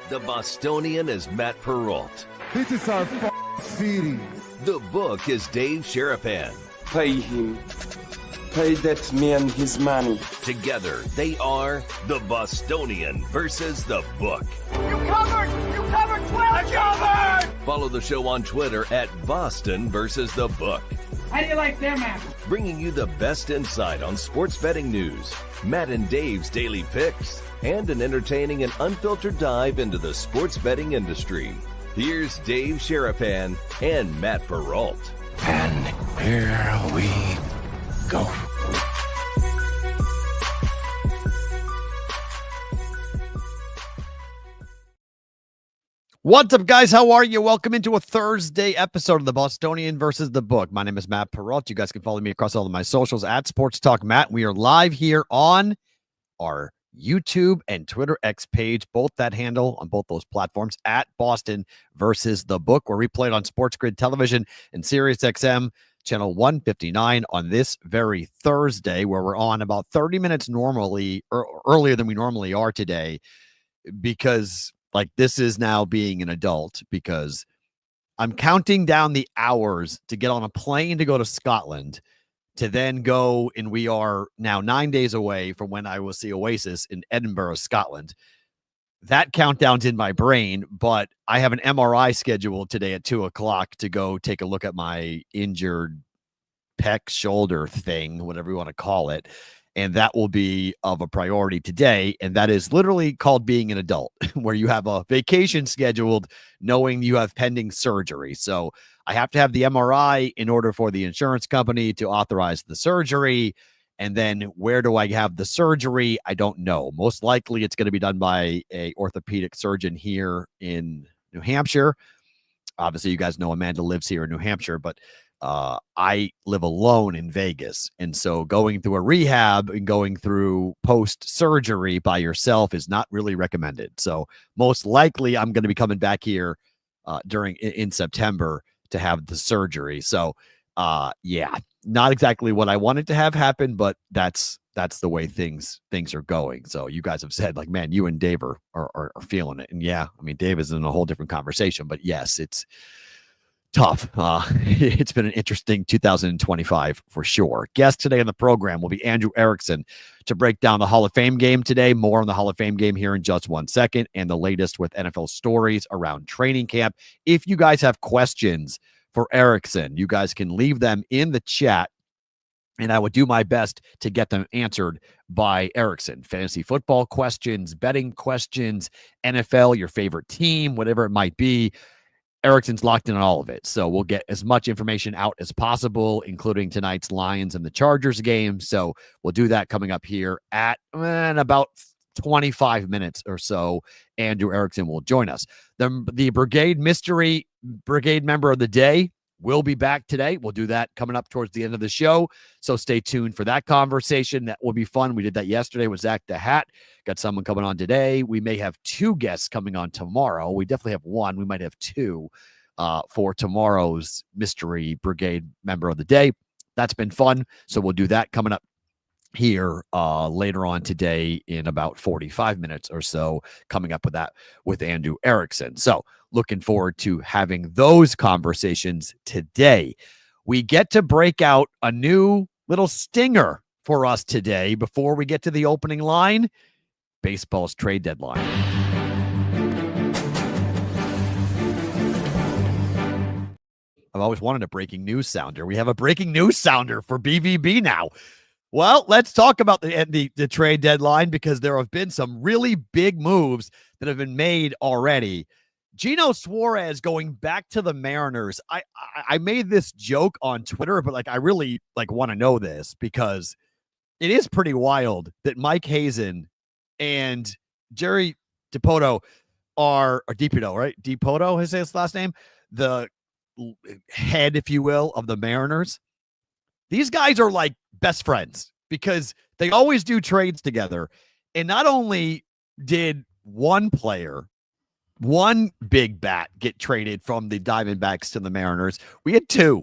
The Bostonian is Matt Perrault. This is our city. The book is Dave Sharapan. Pay him. Pay that man his money. Together, they are the Bostonian versus the book. You covered! You covered 12! I covered! Follow the show on Twitter at Boston versus the book. How do you like them apples? Bringing you the best insight on sports betting news, Matt and Dave's daily picks, and an entertaining and unfiltered dive into the sports betting industry. Here's Dave Sharapan and Matt Perrault. And here we go. What's up, guys? How are you? Welcome into a Thursday episode of the Bostonian versus the book. My name is Matt Perrault. You guys can follow me across all of my socials at Sports Talk Matt. We are live here on our YouTube and Twitter X page, both that handle on both those platforms at Boston versus the book. We're replayed on Sports Grid Television and Sirius XM channel 159 on this very Thursday, where we're on about 30 minutes normally or earlier than we normally are today, because like this is now being an adult, because I'm counting down the hours to get on a plane to go to Scotland, to then go, and we are now 9 days away from when I will see Oasis in Edinburgh, Scotland. That countdown's in my brain, but I have an MRI scheduled today at 2:00 to go take a look at my injured pec shoulder thing, whatever you want to call it. And that will be of a priority today. And that is literally called being an adult, where you have a vacation scheduled knowing you have pending surgery. So I have to have the MRI in order for the insurance company to authorize the surgery. And then where do I have the surgery? I don't know. Most likely it's going to be done by a orthopedic surgeon here in New Hampshire. Obviously, you guys know Amanda lives here in New Hampshire, but I live alone in Vegas. And so going through a rehab and going through post-surgery by yourself is not really recommended. So most likely I'm going to be coming back here in September to have the surgery. So yeah, not exactly what I wanted to have happen, but that's the way things are going. So you guys have said, like, man, you and Dave are feeling it. And yeah, I mean, Dave is in a whole different conversation, but yes, it's tough. It's been an interesting 2025 for sure. Guest today on the program will be Andrew Erickson to break down the Hall of Fame game today. More on the Hall of Fame game here in just 1 second, and the latest with NFL stories around training camp. If you guys have questions for Erickson, you guys can leave them in the chat, and I would do my best to get them answered by Erickson. Fantasy football questions, betting questions, NFL, your favorite team, whatever it might be. Erickson's locked in on all of it. So we'll get as much information out as possible, including tonight's Lions and the Chargers game. So we'll do that coming up here at about 25 minutes or so. Andrew Erickson will join us. The Brigade Mystery Brigade member of the day will be back today. We'll do that coming up towards the end of the show. So stay tuned for that conversation. That will be fun. We did that yesterday with Zach the Hat. Got someone coming on today. We may have two guests coming on tomorrow. We definitely have one. We might have two for tomorrow's Mystery Brigade member of the day. That's been fun. So we'll do that coming up here later on today in about 45 minutes or so, coming up with that with Andrew Erickson. So looking forward to having those conversations today. We get to break out a new little stinger for us today before we get to the opening line. Baseball's trade deadline. I've always wanted a breaking news sounder. We have a breaking news sounder for BvB now. Well, let's talk about the trade deadline, because there have been some really big moves that have been made already. Gino Suarez going back to the Mariners. I made this joke on Twitter, but I really want to know this, because it is pretty wild that Mike Hazen and Jerry DiPoto or DiPoto, right? DiPoto is his last name, the head, if you will, of the Mariners. These guys are like best friends, because they always do trades together. And not only did one player, one big bat, get traded from the Diamondbacks to the Mariners, we had two,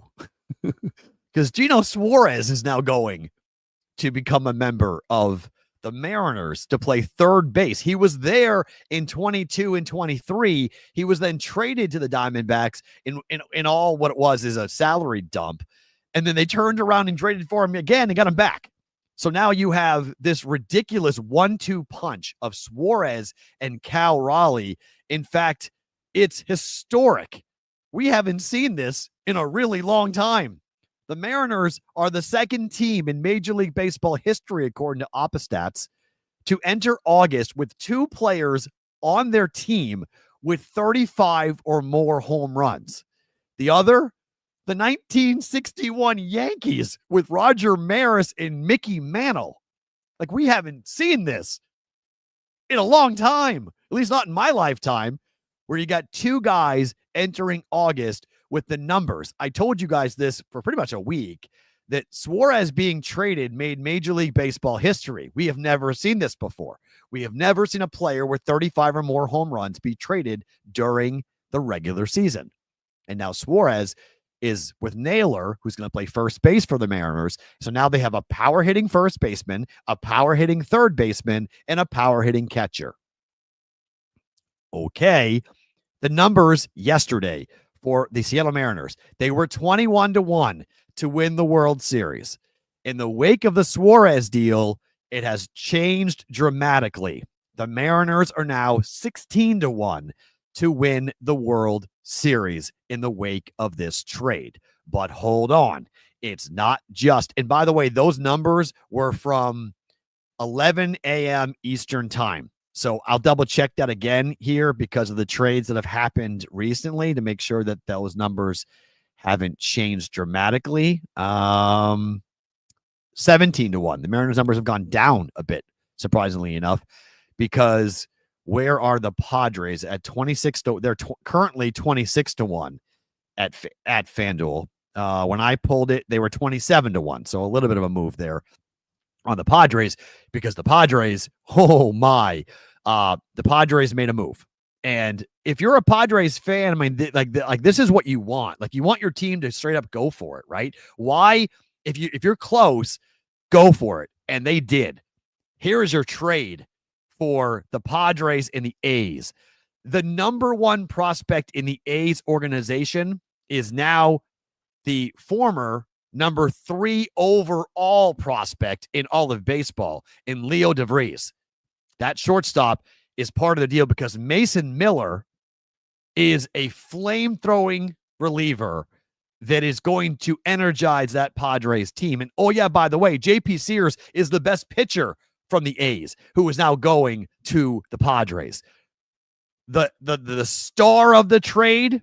because Gino Suarez is now going to become a member of the Mariners to play third base. He was there in 22 and 23. He was then traded to the Diamondbacks in all what it was is a salary dump. And then they turned around and traded for him again and got him back. So now you have this ridiculous 1-2 punch of Suarez and Cal Raleigh. In fact, it's historic. We haven't seen this in a really long time. The Mariners are the second team in Major League Baseball history, according to Oppostats, to enter August with 2 players on their team with 35 or more home runs. The other, the 1961 Yankees with Roger Maris and Mickey Mantle. Like, we haven't seen this in a long time, at least not in my lifetime, where you got 2 guys entering August with the numbers. I told you guys this for pretty much a week, that Suarez being traded made Major League Baseball history. We have never seen this before. We have never seen a player with 35 or more home runs be traded during the regular season. And now Suarez is with Naylor, who's going to play first base for the Mariners. So now they have a power hitting first baseman, a power hitting third baseman, and a power hitting catcher. Okay. The numbers yesterday for the Seattle Mariners, they were 21-1 to win the World Series. In the wake of the Suarez deal, it has changed dramatically. The Mariners are now 16-1 to win the World Series in the wake of this trade. But hold on. It's not just, and by the way, those numbers were from 11 a.m. Eastern time. So I'll double check that again here because of the trades that have happened recently to make sure that those numbers haven't changed dramatically. 17-1. The Mariners numbers have gone down a bit, surprisingly enough, because where are the Padres at 26 to? They're currently 26-1 at FanDuel. When I pulled it, they were 27-1. So a little bit of a move there on the Padres, because the Padres, oh my, the Padres made a move. And if you're a Padres fan, I mean, like this is what you want. Like, you want your team to straight up go for it, right? Why, if you're close, go for it. And they did. Here is your trade for the Padres and the A's. The number 1 prospect in the A's organization is now the former number 3 overall prospect in all of baseball, in Leo DeVries. That shortstop is part of the deal because Mason Miller is a flame-throwing reliever that is going to energize that Padres team. And oh yeah, by the way, JP Sears is the best pitcher from the A's, who is now going to the Padres. The star of the trade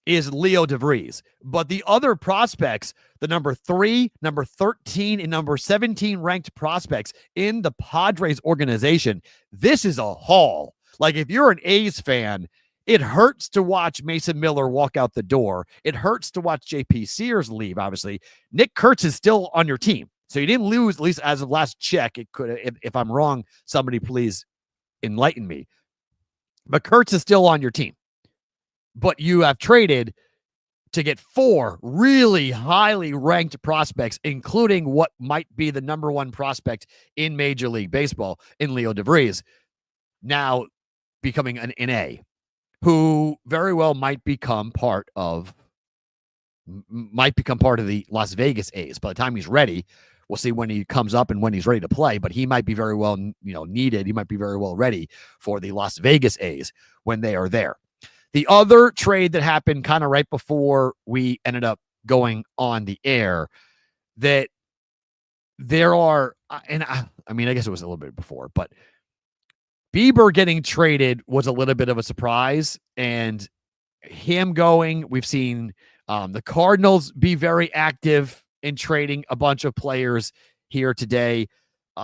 is Leo DeVries. But the other prospects, the number 3, number 13, and number 17 ranked prospects in the Padres organization, this is a haul. Like, if you're an A's fan, it hurts to watch Mason Miller walk out the door. It hurts to watch JP Sears leave, obviously. Nick Kurtz is still on your team. So you didn't lose, at least as of last check. It could, if I'm wrong, somebody please enlighten me. But Kurtz is still on your team. But you have traded to get 4 really highly ranked prospects, including what might be the number 1 prospect in Major League Baseball in Leo DeVries, now becoming an NA, who very well might become part of the Las Vegas A's. By the time he's ready, we'll see when he comes up and when he's ready to play, but he might be very well, needed. He might be very well ready for the Las Vegas A's when they are there. The other trade that happened kind of right before we ended up going on the air, that there are, and I mean, I guess it was a little bit before, but Bieber getting traded was a little bit of a surprise, and him going, we've seen the Cardinals be very active in trading a bunch of players here today.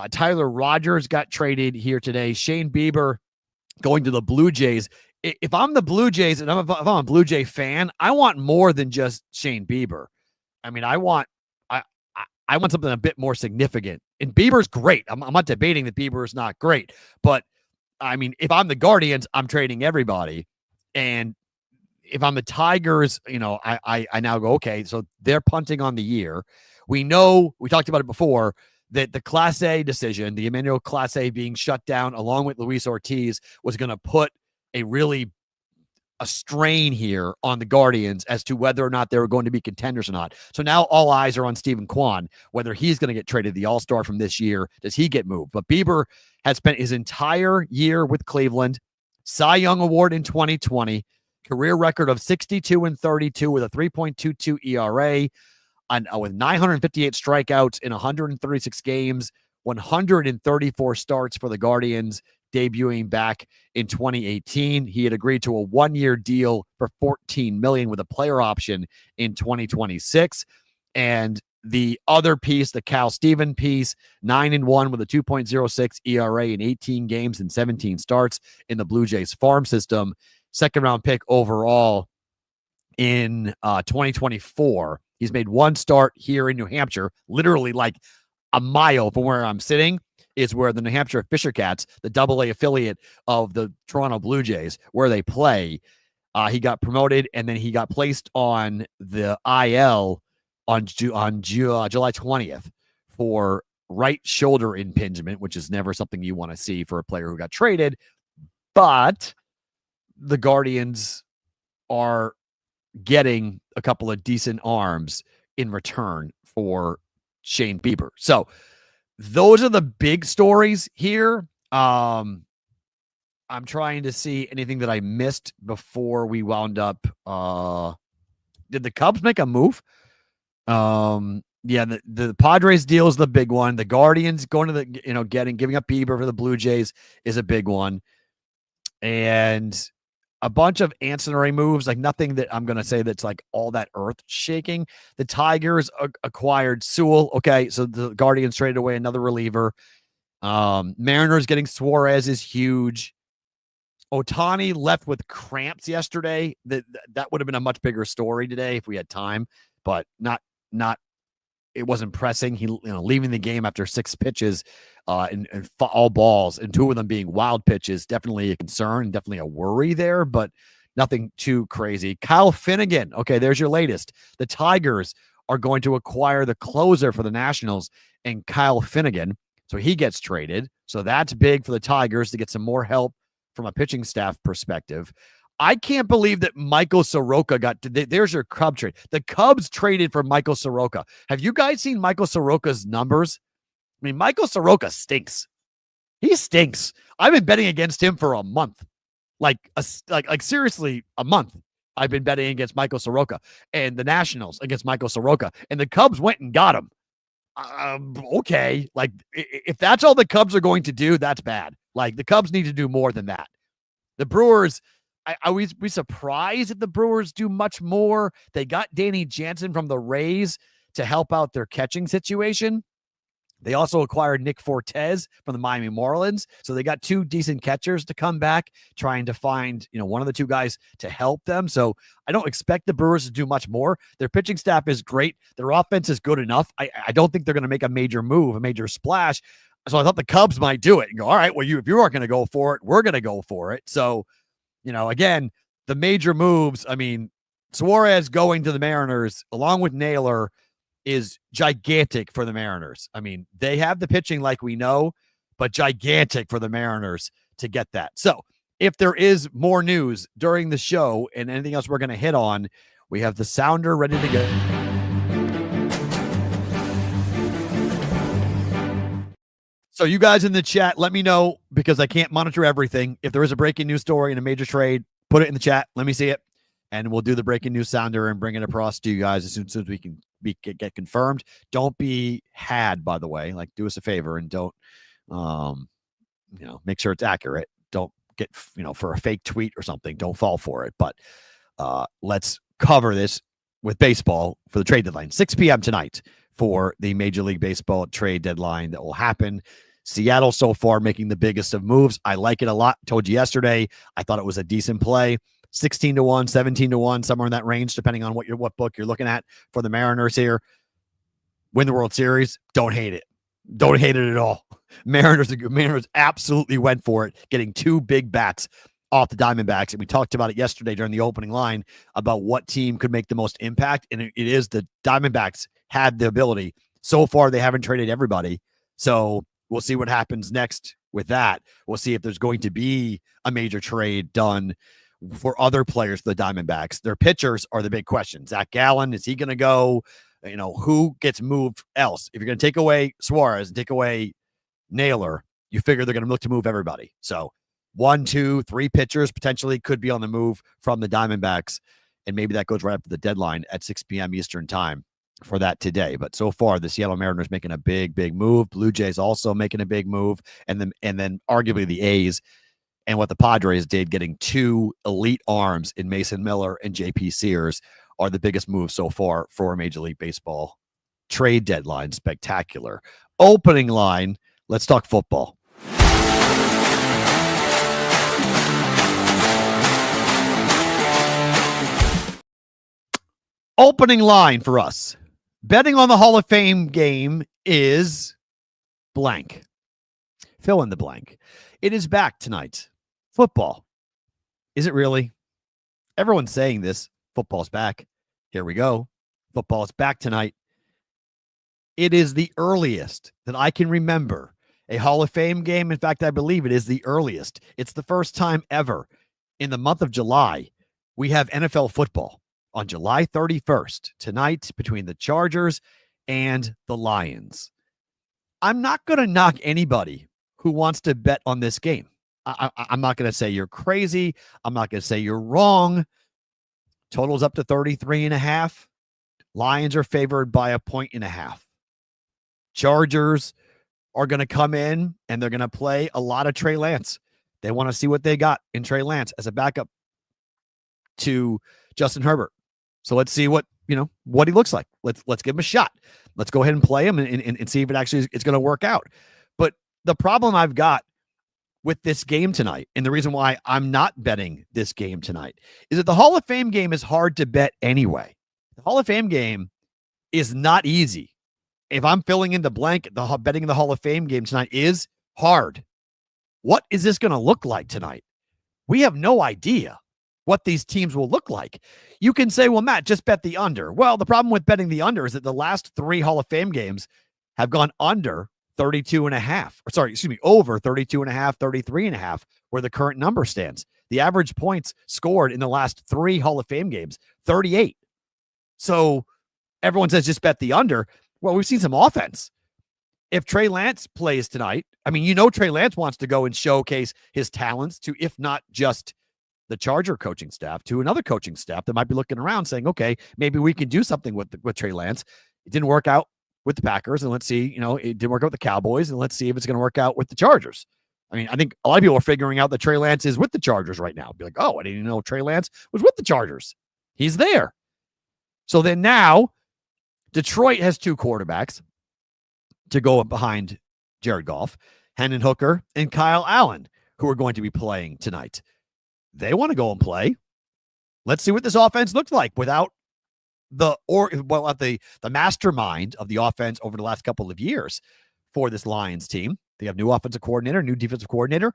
Tyler Rogers got traded here today. Shane Bieber going to the Blue Jays. If I'm the Blue Jays and if I'm a Blue Jay fan, I want more than just Shane Bieber. I mean, I want something a bit more significant. And Bieber's great. I'm not debating that Bieber is not great, but I mean, if I'm the Guardians, I'm trading everybody. And if I'm the Tigers, I now go, okay, so they're punting on the year. We know, we talked about it before, that the Class A decision, the Emmanuel Class A being shut down along with Luis Ortiz, was going to put a strain here on the Guardians as to whether or not they were going to be contenders or not. So now all eyes are on Stephen Kwan, whether he's going to get traded, the All-Star from this year. Does he get moved? But Bieber has spent his entire year with Cleveland, Cy Young Award in 2020, career record of 62-32 with a 3.22 ERA, with 958 strikeouts in 136 games, 134 starts for the Guardians, debuting back in 2018. He had agreed to a one-year deal for $14 million with a player option in 2026. And the other piece, the Cal Steven piece, 9-1 with a 2.06 ERA in 18 games and 17 starts in the Blue Jays farm system. Second-round pick overall in 2024. He's made one start here in New Hampshire, literally like a mile from where I'm sitting is where the New Hampshire Fisher Cats, the AA affiliate of the Toronto Blue Jays, where they play. He got promoted, and then he got placed on the IL on July 20th for right shoulder impingement, which is never something you want to see for a player who got traded. But the Guardians are getting a couple of decent arms in return for Shane Bieber. So those are the big stories here. I'm trying to see anything that I missed before we wound up. Did the Cubs make a move? Yeah, the Padres deal is the big one. The Guardians going to the, giving up Bieber for the Blue Jays is a big one. And a bunch of ancillary moves, like nothing that I'm going to say that's like all that earth shaking. The Tigers acquired Sewell. Okay, so the Guardians traded away another reliever. Mariners getting Suarez is huge. Ohtani left with cramps yesterday. That would have been a much bigger story today if we had time, but not. It wasn't pressing. He leaving the game after 6 pitches and all balls, and 2 of them being wild pitches. Definitely a concern, definitely a worry there, but nothing too crazy. Kyle Finnegan. Okay, there's your latest. The Tigers are going to acquire the closer for the Nationals and Kyle Finnegan. So he gets traded. So that's big for the Tigers to get some more help from a pitching staff perspective. I can't believe that Michael Soroka there's your Cub trade. The Cubs traded for Michael Soroka. Have you guys seen Michael Soroka's numbers? I mean, Michael Soroka stinks. He stinks. I've been betting against him for a month. Like seriously, a month. I've been betting against Michael Soroka and the Nationals against Michael Soroka, and the Cubs went and got him. Okay. Like, if that's all the Cubs are going to do, that's bad. Like, the Cubs need to do more than that. The Brewers, I always be surprised if the Brewers do much more. They got Danny Jansen from the Rays to help out their catching situation. They also acquired Nick Fortes from the Miami Marlins. So they got 2 decent catchers to come back, trying to find, one of the 2 guys to help them. So I don't expect the Brewers to do much more. Their pitching staff is great. Their offense is good enough. I don't think they're going to make a major move, a major splash. So I thought the Cubs might do it and go, all right, well, if you aren't going to go for it, we're going to go for it. So, again, the major moves, I mean, Suarez going to the Mariners along with Naylor is gigantic for the Mariners. I mean, they have the pitching like we know, but gigantic for the Mariners to get that. So if there is more news during the show and anything else we're going to hit on, we have the sounder ready to go. So you guys in the chat, let me know, because I can't monitor everything. If there is a breaking news story in a major trade, put it in the chat. Let me see it. And we'll do the breaking news sounder and bring it across to you guys as soon as we can get confirmed. Don't be had, by the way. Like, do us a favor and don't, make sure it's accurate. Don't get, for a fake tweet or something. Don't fall for it. But let's cover this with baseball for the trade deadline. 6 p.m. tonight for the Major League Baseball trade deadline that will happen. Seattle so far making the biggest of moves. I like it a lot. Told you yesterday, I thought it was a decent play. 16-1, 17-1, somewhere in that range, depending on what book you're looking at for the Mariners here. Win the World Series. Don't hate it. Don't hate it at all. Mariners absolutely went for it, getting 2 big bats off the Diamondbacks. And we talked about it yesterday during the opening line about what team could make the most impact. And it is the Diamondbacks had the ability. So far, they haven't traded everybody. So we'll see what happens next with that. We'll see if there's going to be a major trade done for other players, the Diamondbacks. Their pitchers are the big question. Zach Gallen, is he going to go? Who gets moved else? If you're going to take away Suarez and take away Naylor, you figure they're going to look to move everybody. So 1, 2, 3 pitchers potentially could be on the move from the Diamondbacks. And maybe that goes right up to the deadline at 6 p.m. Eastern time for that today. But so far, the Seattle Mariners making a big move. Blue Jays also making a big move. And then arguably the A's and what the Padres did, getting 2 elite arms in Mason Miller and JP Sears, are the biggest moves so far for Major League Baseball trade deadline. Spectacular. Opening line. Let's talk football. Opening line for us. Betting on the Hall of Fame game is blank. Fill in the blank. It is back tonight. Football. Is it really? Everyone's saying this. Football's back. Here we go. Football's back tonight. It is the earliest that I can remember a Hall of Fame game. In fact, I believe it is the earliest. It's the first time ever in the month of July we have NFL football on July 31st, tonight, between the Chargers and the Lions. I'm not going to knock anybody who wants to bet on this game. I'm not going to say you're crazy. I'm not going to say you're wrong. Total's up to 33.5. Lions are favored by 1.5. Chargers are going to come in and they're going to play a lot of Trey Lance. They want to see what they got in Trey Lance as a backup to Justin Herbert. So let's see what he looks like. Let's give him a shot. Let's go ahead and play him and see if it actually is going to work out. But the problem I've got with this game tonight, and the reason why I'm not betting this game tonight, is that the Hall of Fame game is hard to bet anyway. The Hall of Fame game is not easy. If I'm filling in the blank, betting the Hall of Fame game tonight is hard. What is this going to look like tonight? We have no idea what these teams will look like. You can say, well, Matt, just bet the under. Well, the problem with betting the under is that the last 3 Hall of Fame games have gone under 32.5. Over 32.5, 33.5, where the current number stands. The average points scored in the last 3 Hall of Fame games, 38. So everyone says just bet the under. Well, we've seen some offense. If Trey Lance plays tonight, Trey Lance wants to go and showcase his talents to, if not just the Charger coaching staff, to another coaching staff that might be looking around saying, okay, maybe we can do something with Trey Lance. It didn't work out with the Packers, and let's see, it didn't work out with the Cowboys, and let's see if it's going to work out with the Chargers. I think a lot of people are figuring out that Trey Lance is with the Chargers right now. Be like, oh, I didn't know Trey Lance was with the Chargers. He's there. So then now Detroit has 2 quarterbacks to go behind Jared Goff, Hendon Hooker and Kyle Allen, who are going to be playing tonight. They want to go and play. Let's see what this offense looks like without the mastermind of the offense over the last couple of years for this Lions team. They have new offensive coordinator, new defensive coordinator.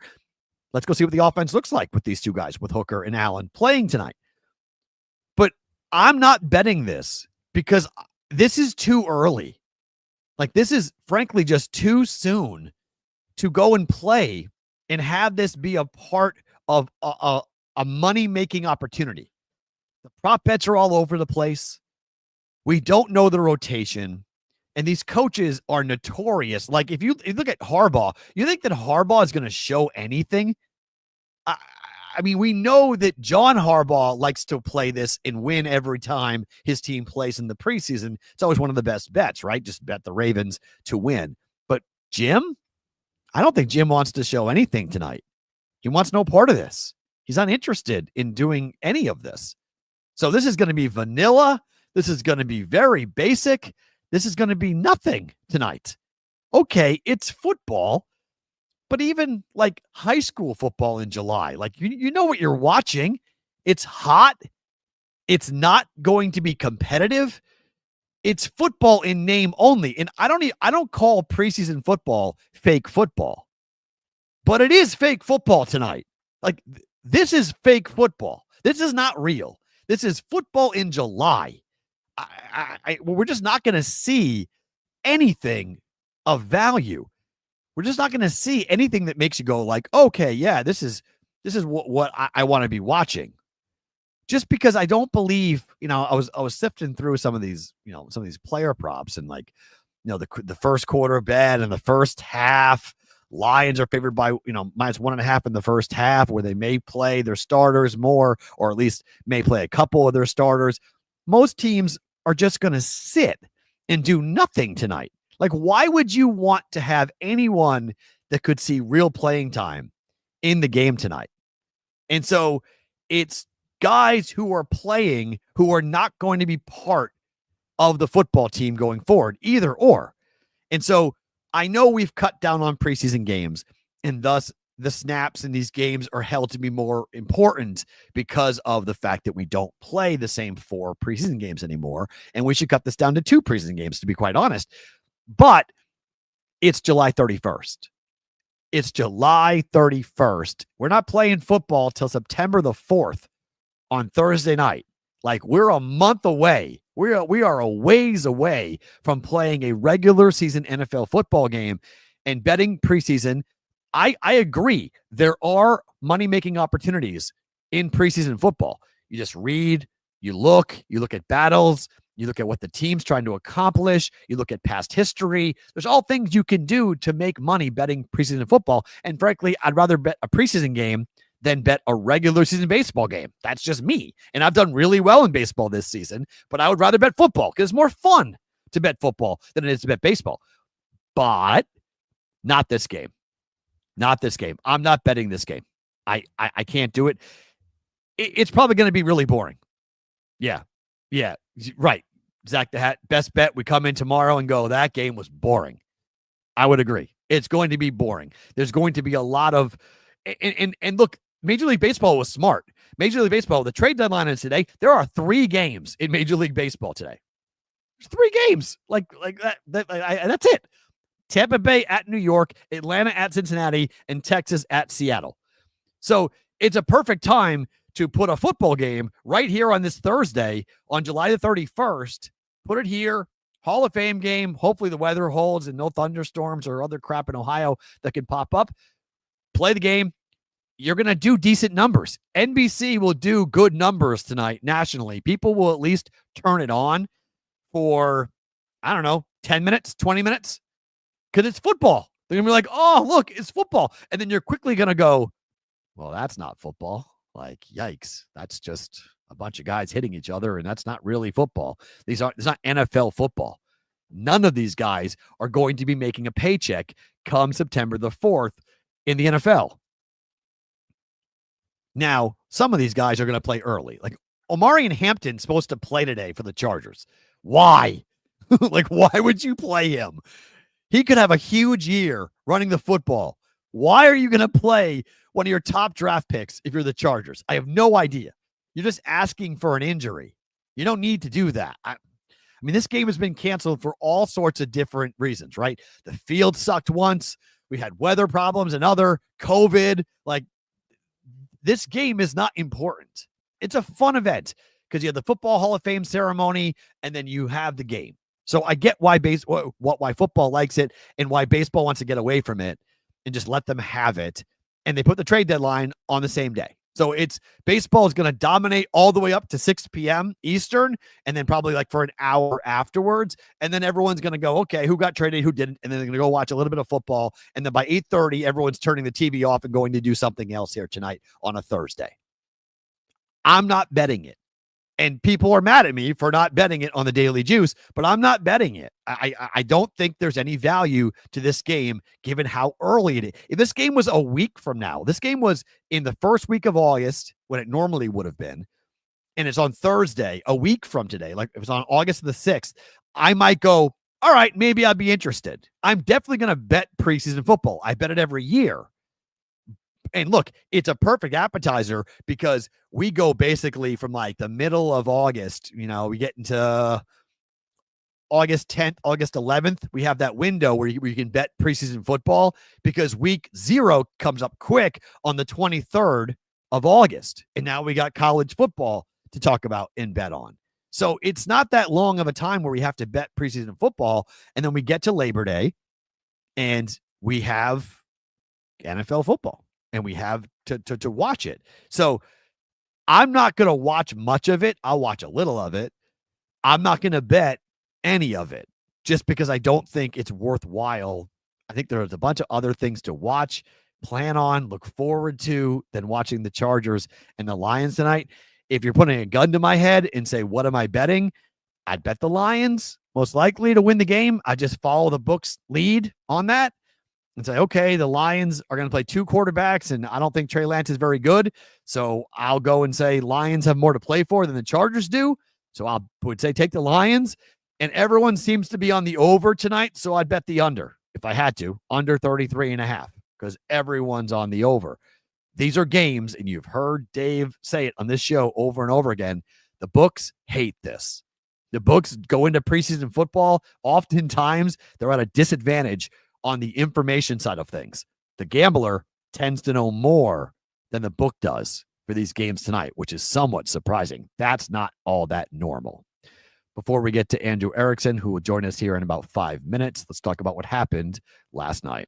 Let's go see what the offense looks like with these 2 guys, with Hooker and Allen playing tonight. But I'm not betting this because this is too early. This is frankly just too soon to go and play and have this be a part of a money-making opportunity. The prop bets are all over the place. We don't know the rotation. And these coaches are notorious. If you look at Harbaugh, you think that Harbaugh is going to show anything? We know that John Harbaugh likes to play this and win every time his team plays in the preseason. It's always one of the best bets, right? Just bet the Ravens to win. But Jim, I don't think Jim wants to show anything tonight. He wants no part of this. He's not interested in doing any of this. So this is going to be vanilla. This is going to be very basic. This is going to be nothing tonight. Okay, it's football, but even high school football in July, you know what you're watching. It's hot. It's not going to be competitive. It's football in name only. And I don't call preseason football fake football. But it is fake football tonight. This is fake football. This is not real. This is football in July. We're just not going to see anything of value. We're just not going to see anything that makes you go like, okay, yeah, this is what I want to be watching. Just because I don't believe, I was sifting through some of these player props and like, the first quarter bet and the first half. Lions are favored by, -1.5 in the first half, where they may play their starters more, or at least may play a couple of their starters. Most teams are just going to sit and do nothing tonight. Like, why would you want to have anyone that could see real playing time in the game tonight? And so it's guys who are playing who are not going to be part of the football team going forward, either or. And so I know we've cut down on preseason games, and thus the snaps in these games are held to be more important because of the fact that we don't play the same 4 preseason games anymore. And we should cut this down to 2 preseason games, to be quite honest. But it's July 31st. It's July 31st. We're not playing football till September the 4th on Thursday night. Like, we're a month away. We are a ways away from playing a regular season NFL football game and betting preseason. I agree. There are money-making opportunities in preseason football. You just read, you look at battles, you look at what the team's trying to accomplish, you look at past history. There's all things you can do to make money betting preseason football. And frankly, I'd rather bet a preseason game than bet a regular season baseball game. That's just me. And I've done really well in baseball this season, but I would rather bet football because it's more fun to bet football than it is to bet baseball. But not this game. Not this game. I'm not betting this game. I can't do it. It's probably going to be really boring. Yeah. Right. Zach the Hat, best bet. We come in tomorrow and go, that game was boring. I would agree. It's going to be boring. There's going to be a lot of, and look, Major League Baseball was smart. Major League Baseball, the trade deadline is today. There are 3 games in Major League Baseball today. There's 3 games like that. That's it. Tampa Bay at New York, Atlanta at Cincinnati, and Texas at Seattle. So it's a perfect time to put a football game right here on this Thursday on July the 31st. Put it here. Hall of Fame game. Hopefully the weather holds and no thunderstorms or other crap in Ohio that can pop up. Play the game. You're going to do decent numbers. NBC will do good numbers tonight nationally. People will at least turn it on for, 10 minutes, 20 minutes, because it's football. They're going to be like, oh, look, it's football. And then you're quickly going to go, well, that's not football. Like, yikes. That's just a bunch of guys hitting each other, and that's not really football. It's not NFL football. None of these guys are going to be making a paycheck come September the 4th in the NFL. Now, some of these guys are going to play early. Like Omari and Hampton's supposed to play today for the Chargers. Why? Like, why would you play him? He could have a huge year running the football. Why are you going to play one of your top draft picks if you're the Chargers? I have no idea. You're just asking for an injury. You don't need to do that. I mean, this game has been canceled for all sorts of different reasons, right? The field sucked once. We had weather problems, another, COVID. Like, this game is not important. It's a fun event because you have the Football Hall of Fame ceremony and then you have the game. So I get why why football likes it and why baseball wants to get away from it and just let them have it. And they put the trade deadline on the same day. So it's baseball is going to dominate all the way up to 6 p.m. Eastern and then probably like for an hour afterwards. And then everyone's going to go, okay, who got traded, who didn't? And then they're going to go watch a little bit of football. And then by 8:30, everyone's turning the TV off and going to do something else here tonight on a Thursday. I'm not betting it. And people are mad at me for not betting it on the Daily Juice, but I'm not betting it. I don't think there's any value to this game given how early it is. If this game was a week from now, this game was in the first week of August when it normally would have been, and it's on Thursday, a week from today, like if it's on August the 6th, I might go, all right, maybe I'd be interested. I'm definitely going to bet preseason football. I bet it every year. And look, it's a perfect appetizer because we go basically from like the middle of August, we get into August 10th, August 11th. We have that window where you can bet preseason football because week 0 comes up quick on the 23rd of August. And now we got college football to talk about and bet on. So it's not that long of a time where we have to bet preseason football. And then we get to Labor Day. And we have NFL football, and we have to watch it. So I'm not going to watch much of it. I'll watch a little of it. I'm not going to bet any of it just because I don't think it's worthwhile. I think there's a bunch of other things to watch, plan on, look forward to than watching the Chargers and the Lions tonight. If you're putting a gun to my head and say, what am I betting? I'd bet the Lions most likely to win the game. I just follow the book's lead on that and say, okay, the Lions are going to play 2 quarterbacks, and I don't think Trey Lance is very good. So I'll go and say Lions have more to play for than the Chargers do. So I would say take the Lions, and everyone seems to be on the over tonight. So I'd bet the under if I had to, under 33.5, because everyone's on the over. These are games, and you've heard Dave say it on this show over and over again. The books hate this. The books go into preseason football. Oftentimes, they're at a disadvantage on the information side of things. The gambler tends to know more than the book does for these games tonight, which is somewhat surprising. That's not all that normal. Before we get to Andrew Erickson, who will join us here in about 5 minutes, let's talk about what happened last night.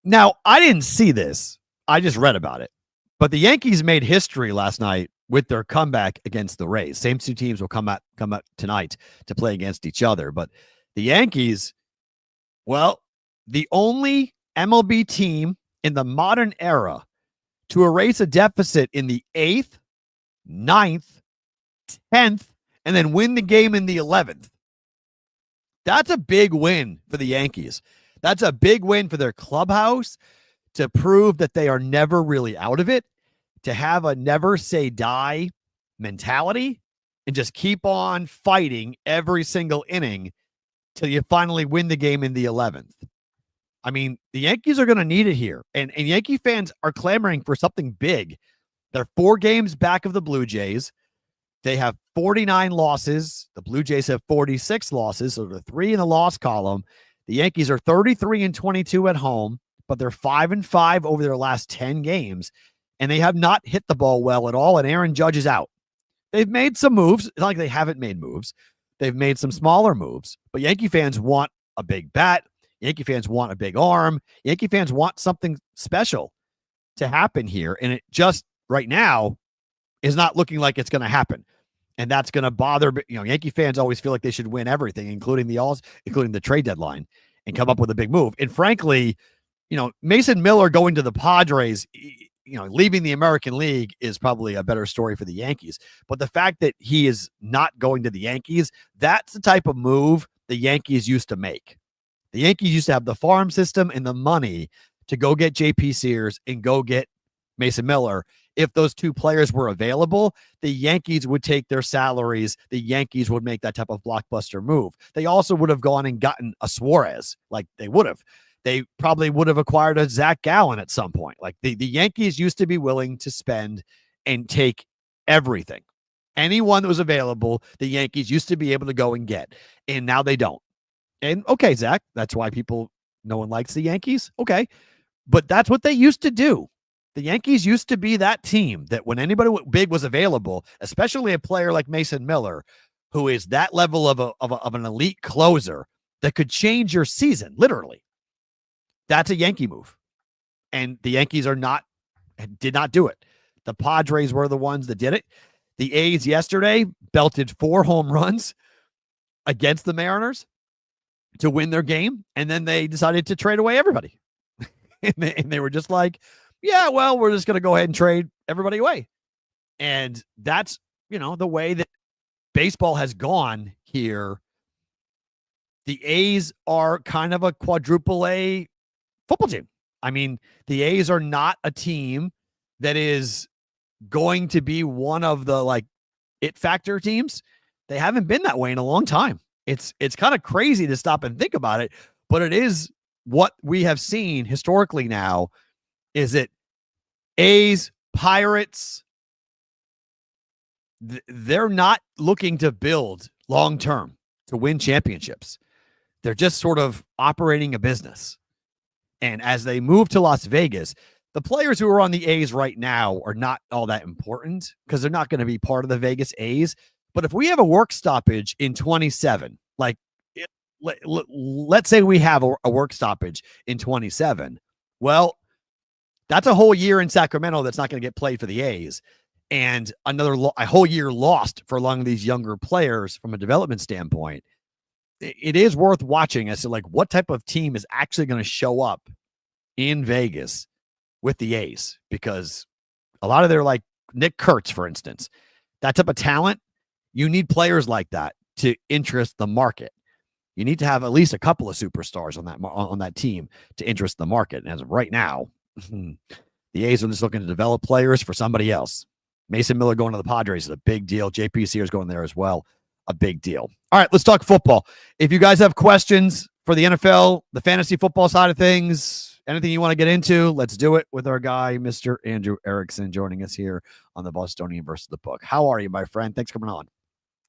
Now, I didn't see this. I just read about it. But the Yankees made history last night with their comeback against the Rays. Same 2 teams will come out tonight to play against each other. But the Yankees, well, the only MLB team in the modern era to erase a deficit in the 8th, 9th, 10th, and then win the game in the 11th. That's a big win for the Yankees. That's a big win for their clubhouse to prove that they are never really out of it, to have a never say die mentality and just keep on fighting every single inning till you finally win the game in the 11th. I mean, the Yankees are going to need it here. And Yankee fans are clamoring for something big. They're 4 games back of the Blue Jays. They have 49 losses. The Blue Jays have 46 losses, so they're 3 in the loss column. The Yankees are 33-22 at home, but they're 5-5 over their last 10 games, and they have not hit the ball well at all, and Aaron Judge is out. They've made some moves. It's not like they haven't made moves. They've made some smaller moves, but Yankee fans want a big bat. Yankee fans want a big arm. Yankee fans want something special to happen here, and it just right now is not looking like it's going to happen. And that's going to bother, Yankee fans always feel like they should win everything, including the trade deadline, and come up with a big move. And frankly, Mason Miller going to the Padres, leaving the American League is probably a better story for the Yankees. But the fact that he is not going to the Yankees, that's the type of move the Yankees used to make. The Yankees used to have the farm system and the money to go get JP Sears and go get Mason Miller. If those 2 players were available, the Yankees would take their salaries. The Yankees would make that type of blockbuster move. They also would have gone and gotten a Suarez, like they would have. They probably would have acquired a Zach Gallen at some point. Like the Yankees used to be willing to spend and take everything. Anyone that was available, the Yankees used to be able to go and get. And now they don't. And okay, Zach, that's why no one likes the Yankees. Okay. But that's what they used to do. The Yankees used to be that team that when anybody big was available, especially a player like Mason Miller, who is that level of an elite closer that could change your season, literally. That's a Yankee move. And the Yankees did not do it. The Padres were the ones that did it. The A's yesterday belted 4 home runs against the Mariners to win their game. And then they decided to trade away everybody. and they were just like, yeah, well, we're just going to go ahead and trade everybody away. And that's, the way that baseball has gone here. The A's are kind of a quadruple A football team. I mean, the A's are not a team that is going to be one of the it factor teams. They haven't been that way in a long time. It's kind of crazy to stop and think about it, but it is what we have seen historically now. Is it A's, Pirates? They're not looking to build long-term to win championships. They're just sort of operating a business. And as they move to Las Vegas, the players who are on the A's right now are not all that important because they're not going to be part of the Vegas A's. But if we have a work stoppage in 27, like let's say we have a work stoppage in 27, well, that's a whole year in Sacramento that's not going to get played for the A's, and a whole year lost for a lot of these younger players from a development standpoint. It is worth watching as to like what type of team is actually going to show up in Vegas with the A's, because a lot of their, like Nick Kurtz, for instance, that type of talent, you need players like that to interest the market. You need to have at least a couple of superstars on that team to interest the market. And as of right now, the A's are just looking to develop players for somebody else. Mason Miller going to the Padres is a big deal. JP Sears going there as well. A big deal. All right, let's talk football. If you guys have questions for the NFL, the fantasy football side of things, anything you want to get into, let's do it with our guy, Mr. Andrew Erickson, joining us here on the Bostonian versus the Book. How are you, my friend? Thanks for coming on.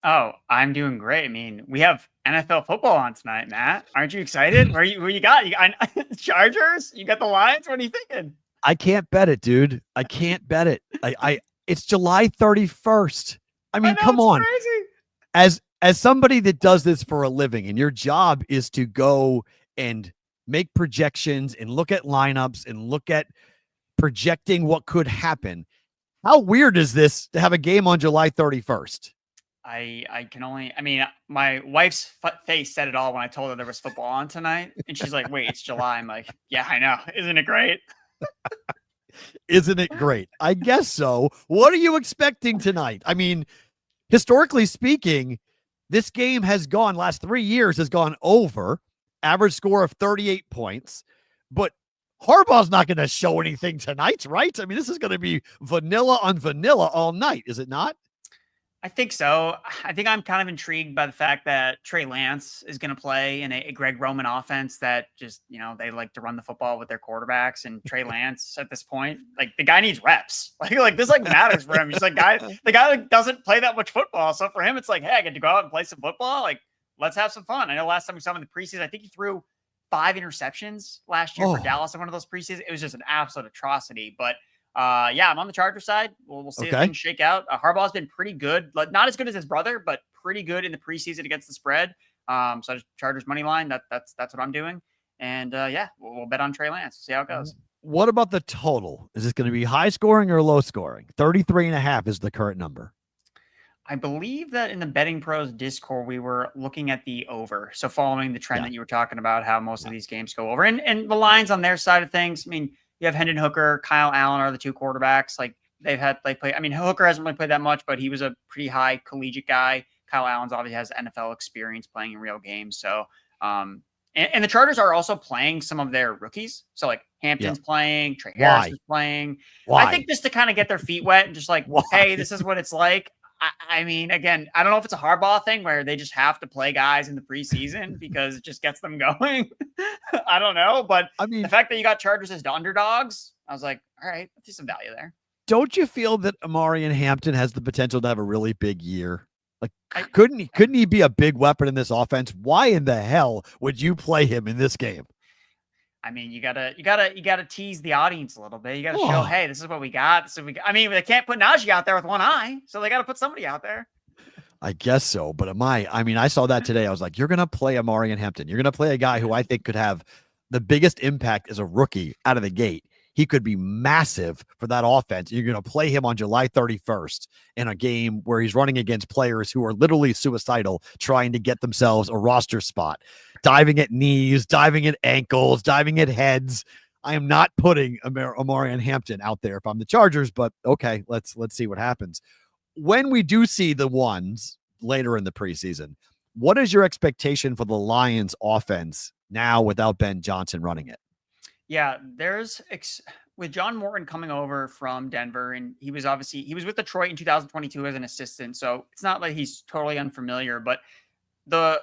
Oh, I'm doing great. I mean, we have NFL football on tonight, Matt. Aren't you excited? Where you got? You got Chargers? You got the Lions? What are you thinking? I can't bet it, dude. I can't bet it. It's July 31st. I mean, come on. Crazy. As somebody that does this for a living, and your job is to go and make projections and look at lineups and look at projecting what could happen. How weird is this to have a game on July 31st? I can only, I mean, my wife's face said it all when I told her there was football on tonight. And she's like, wait, it's July. I'm like, yeah, I know. Isn't it great? Isn't it great? I guess so. What are you expecting tonight? I mean, historically speaking, this game last 3 years has gone over, average score of 38 points, but Harbaugh's not going to show anything tonight, right? I mean, this is going to be vanilla on vanilla all night, is it not? I think so. I think I'm kind of intrigued by the fact that Trey Lance is going to play in a Greg Roman offense that just, they like to run the football with their quarterbacks, and Trey Lance at this point, like the guy needs reps. Like this matters for him. He's like the guy doesn't play that much football. So for him, it's like, hey, I get to go out and play some football. Like, let's have some fun. I know last time we saw him in the preseason, I think he threw 5 interceptions last year for Dallas in one of those preseasons. It was just an absolute atrocity, but yeah, I'm on the Chargers side. We'll see if things shake out. Harbaugh's been pretty good, not as good as his brother, but pretty good in the preseason against the spread. So Chargers money line. That's what I'm doing. And yeah, we'll bet on Trey Lance. See how it goes. What about the total? Is this going to be high scoring or low scoring? 33.5 is the current number. I believe that in the BettingPros Discord, we were looking at the over. So following the trend that you were talking about, how most of these games go over, and the lines on their side of things. I mean, you have Hendon Hooker, Kyle Allen are the two quarterbacks. Like they play. I mean, Hooker hasn't really played that much, but he was a pretty high collegiate guy. Kyle Allen's obviously has NFL experience playing in real games. So, and the Chargers are also playing some of their rookies. So like Hampton's playing, Trey Harris is playing. Why? I think just to kind of get their feet wet and just like, hey, this is what it's like. I mean, again, I don't know if it's a Harbaugh thing where they just have to play guys in the preseason because it just gets them going. I don't know. But I mean, the fact that you got Chargers as underdogs, I was like, all right, I see some value there. Don't you feel that Amari and Hampton has the potential to have a really big year? Like, couldn't he be a big weapon in this offense? Why in the hell would you play him in this game? I mean, you gotta tease the audience a little bit. You gotta show, hey, this is what we got. This is what we got. I mean, they can't put Najee out there with one eye, so they got to put somebody out there. I guess so, but I saw that today. I was like, you're gonna play Amari and Hampton. You're gonna play a guy who I think could have the biggest impact as a rookie out of the gate. He could be massive for that offense. You're going to play him on July 31st in a game where he's running against players who are literally suicidal, trying to get themselves a roster spot, diving at knees, diving at ankles, diving at heads. I am not putting Amari and Hampton out there if I'm the Chargers, but okay, let's see what happens. When we do see the ones later in the preseason, what is your expectation for the Lions offense now without Ben Johnson running it? Yeah, there's with John Morton coming over from Denver, and he was with Detroit in 2022 as an assistant, so it's not like he's totally unfamiliar. But the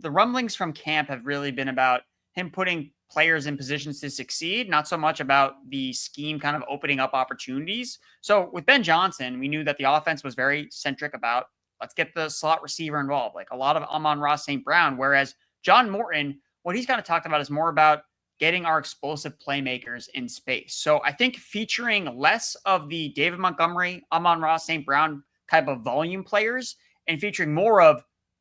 rumblings from camp have really been about him putting players in positions to succeed, not so much about the scheme kind of opening up opportunities. So with Ben Johnson, we knew that the offense was very centric about let's get the slot receiver involved, like a lot of Amon-Ra St. Brown, whereas John Morton, what he's kind of talked about is more about getting our explosive playmakers in space. So I think featuring less of the David Montgomery, Amon-Ra St. Brown type of volume players and featuring more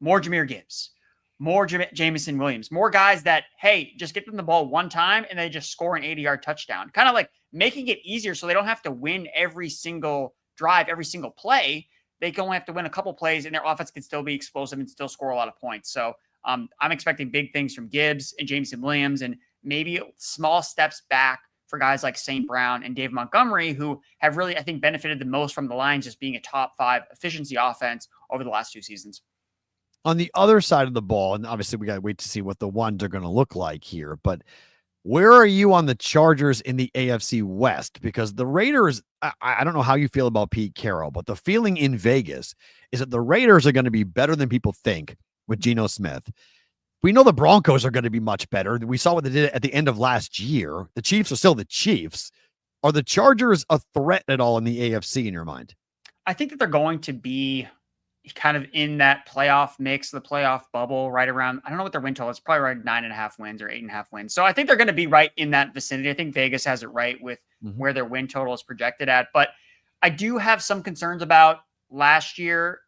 Jahmyr Gibbs, more Jamison Williams, more guys that, hey, just get them the ball one time and they just score an 80-yard touchdown. Kind of like making it easier so they don't have to win every single drive, every single play. They can only have to win a couple plays and their offense can still be explosive and still score a lot of points. So I'm expecting big things from Gibbs and Jamison Williams and maybe small steps back for guys like St. Brown and Dave Montgomery, who have really, I think, benefited the most from the Lions just being a top 5 efficiency offense over the last 2 seasons. On the other side of the ball, and obviously we got to wait to see what the ones are going to look like here, but where are you on the Chargers in the AFC West? Because the Raiders, I don't know how you feel about Pete Carroll, but the feeling in Vegas is that the Raiders are going to be better than people think with Geno Smith. We know the Broncos are going to be much better. We saw what they did at the end of last year. The Chiefs are still the Chiefs. Are the Chargers a threat at all in the AFC in your mind? I think that they're going to be kind of in that playoff mix, the playoff bubble, right around, I don't know what their win total is, probably around 9.5 wins or 8.5 wins. So I think they're going to be right in that vicinity. I think Vegas has it right with where their win total is projected at. But I do have some concerns about last year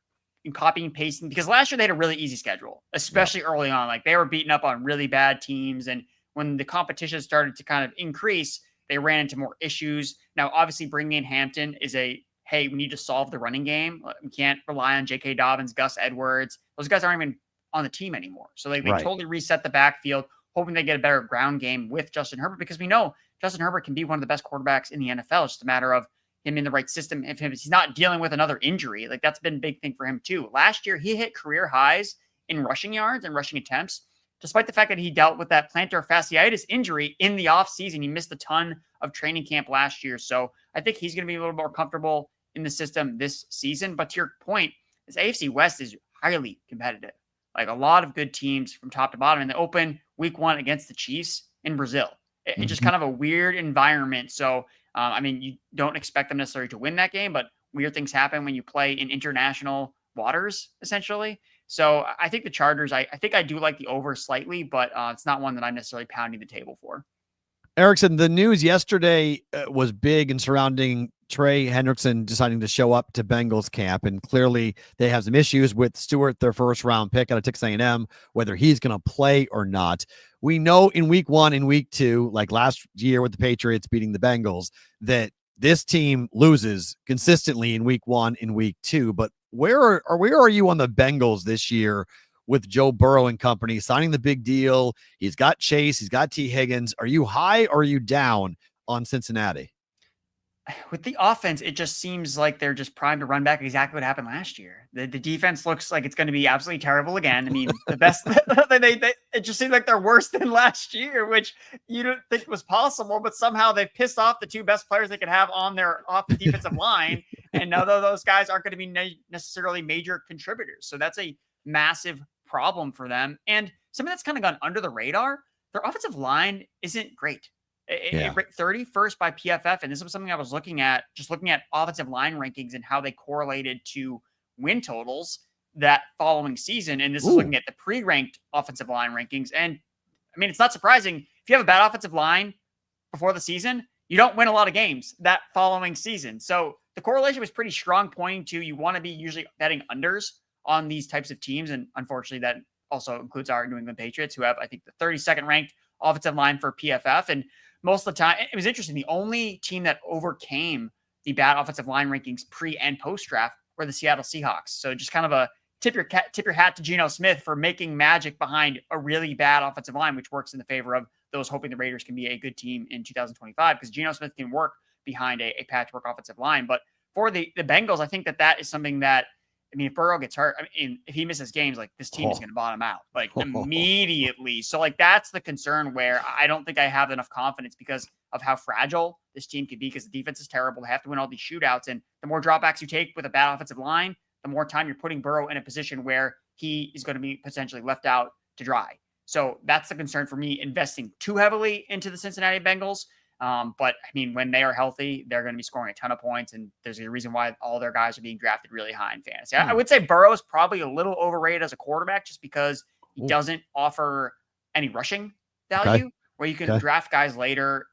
in copying and pasting, because last year they had a really easy schedule, especially early on. Like they were beating up on really bad teams. And when the competition started to kind of increase, they ran into more issues. Now, obviously bringing in Hampton is hey, we need to solve the running game. We can't rely on J.K. Dobbins, Gus Edwards. Those guys aren't even on the team anymore. So they totally reset the backfield, hoping they get a better ground game with Justin Herbert, because we know Justin Herbert can be one of the best quarterbacks in the NFL. It's just a matter of him in the right system. If he's not dealing with another injury, like that's been a big thing for him too. Last year, he hit career highs in rushing yards and rushing attempts, despite the fact that he dealt with that plantar fasciitis injury in the offseason. He missed a ton of training camp last year. So I think he's going to be a little more comfortable in the system this season. But to your point, this AFC West is highly competitive. Like a lot of good teams from top to bottom. And they open week 1 against the Chiefs in Brazil. It's just kind of a weird environment. So, I mean, you don't expect them necessarily to win that game, but weird things happen when you play in international waters, essentially. So I think the Chargers, I think I do like the over slightly, but it's not one that I'm necessarily pounding the table for. Erickson, the news yesterday was big and surrounding Trey Hendrickson deciding to show up to Bengals camp, and clearly they have some issues with Stewart, their first-round pick out of Texas A&M, whether he's going to play or not. We know in week 1 and week 2, like last year with the Patriots beating the Bengals, that this team loses consistently in week 1 and week 2. But where are you on the Bengals this year with Joe Burrow and company signing the big deal? He's got Chase, he's got T. Higgins. Are you high or are you down on Cincinnati? With the offense, it just seems like they're just primed to run back exactly what happened last year. The defense looks like it's going to be absolutely terrible again. I mean, the best, it just seems like they're worse than last year, which you don't think was possible, but somehow they've pissed off the 2 best players they could have on the defensive line. And now those guys aren't going to be necessarily major contributors. So that's a massive problem for them. And something that's kind of gone under the radar, their offensive line isn't great. It ranked 31st by PFF, and this was something I was looking at offensive line rankings and how they correlated to win totals that following season. And this is looking at the pre-ranked offensive line rankings. And I mean, it's not surprising. If you have a bad offensive line before the season, you don't win a lot of games that following season. So the correlation was pretty strong, pointing to you want to be usually betting unders on these types of teams. And unfortunately, that also includes our New England Patriots, who have, I think, the 32nd ranked offensive line for PFF. And most of the time, it was interesting. The only team that overcame the bad offensive line rankings pre and post draft were the Seattle Seahawks. So just kind of a tip your hat to Geno Smith for making magic behind a really bad offensive line, which works in the favor of those hoping the Raiders can be a good team in 2025, because Geno Smith can work behind a patchwork offensive line. But for the Bengals, I think that is something that, I mean, if Burrow gets hurt, I mean, if he misses games, like this team is going to bottom out like immediately. So like, that's the concern where I don't think I have enough confidence because of how fragile this team could be, because the defense is terrible. They have to win all these shootouts. And the more dropbacks you take with a bad offensive line, the more time you're putting Burrow in a position where he is going to be potentially left out to dry. So that's the concern for me, investing too heavily into the Cincinnati Bengals. But I mean, when they are healthy, they're going to be scoring a ton of points. And there's a reason why all their guys are being drafted really high in fantasy. I would say Burrow is probably a little overrated as a quarterback, just because he doesn't offer any rushing value, where you can draft guys later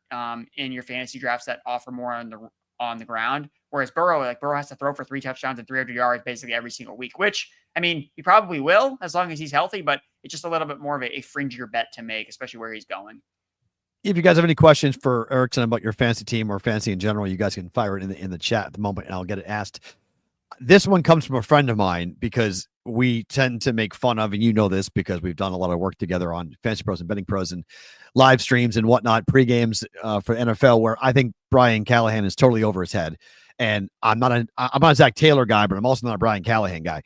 in your fantasy drafts that offer more on the ground. Whereas Burrow has to throw for 3 touchdowns and 300 yards basically every single week, which, I mean, he probably will as long as he's healthy, but it's just a little bit more of a fringier bet to make, especially where he's going. If you guys have any questions for Erickson about your fantasy team or fantasy in general, you guys can fire it in the chat at the moment, and I'll get it asked. This one comes from a friend of mine because we tend to make fun of, and you know this because we've done a lot of work together on FantasyPros and BettingPros and live streams and whatnot, pre-games for NFL, where I think Brian Callahan is totally over his head. And I'm not a Zach Taylor guy, but I'm also not a Brian Callahan guy.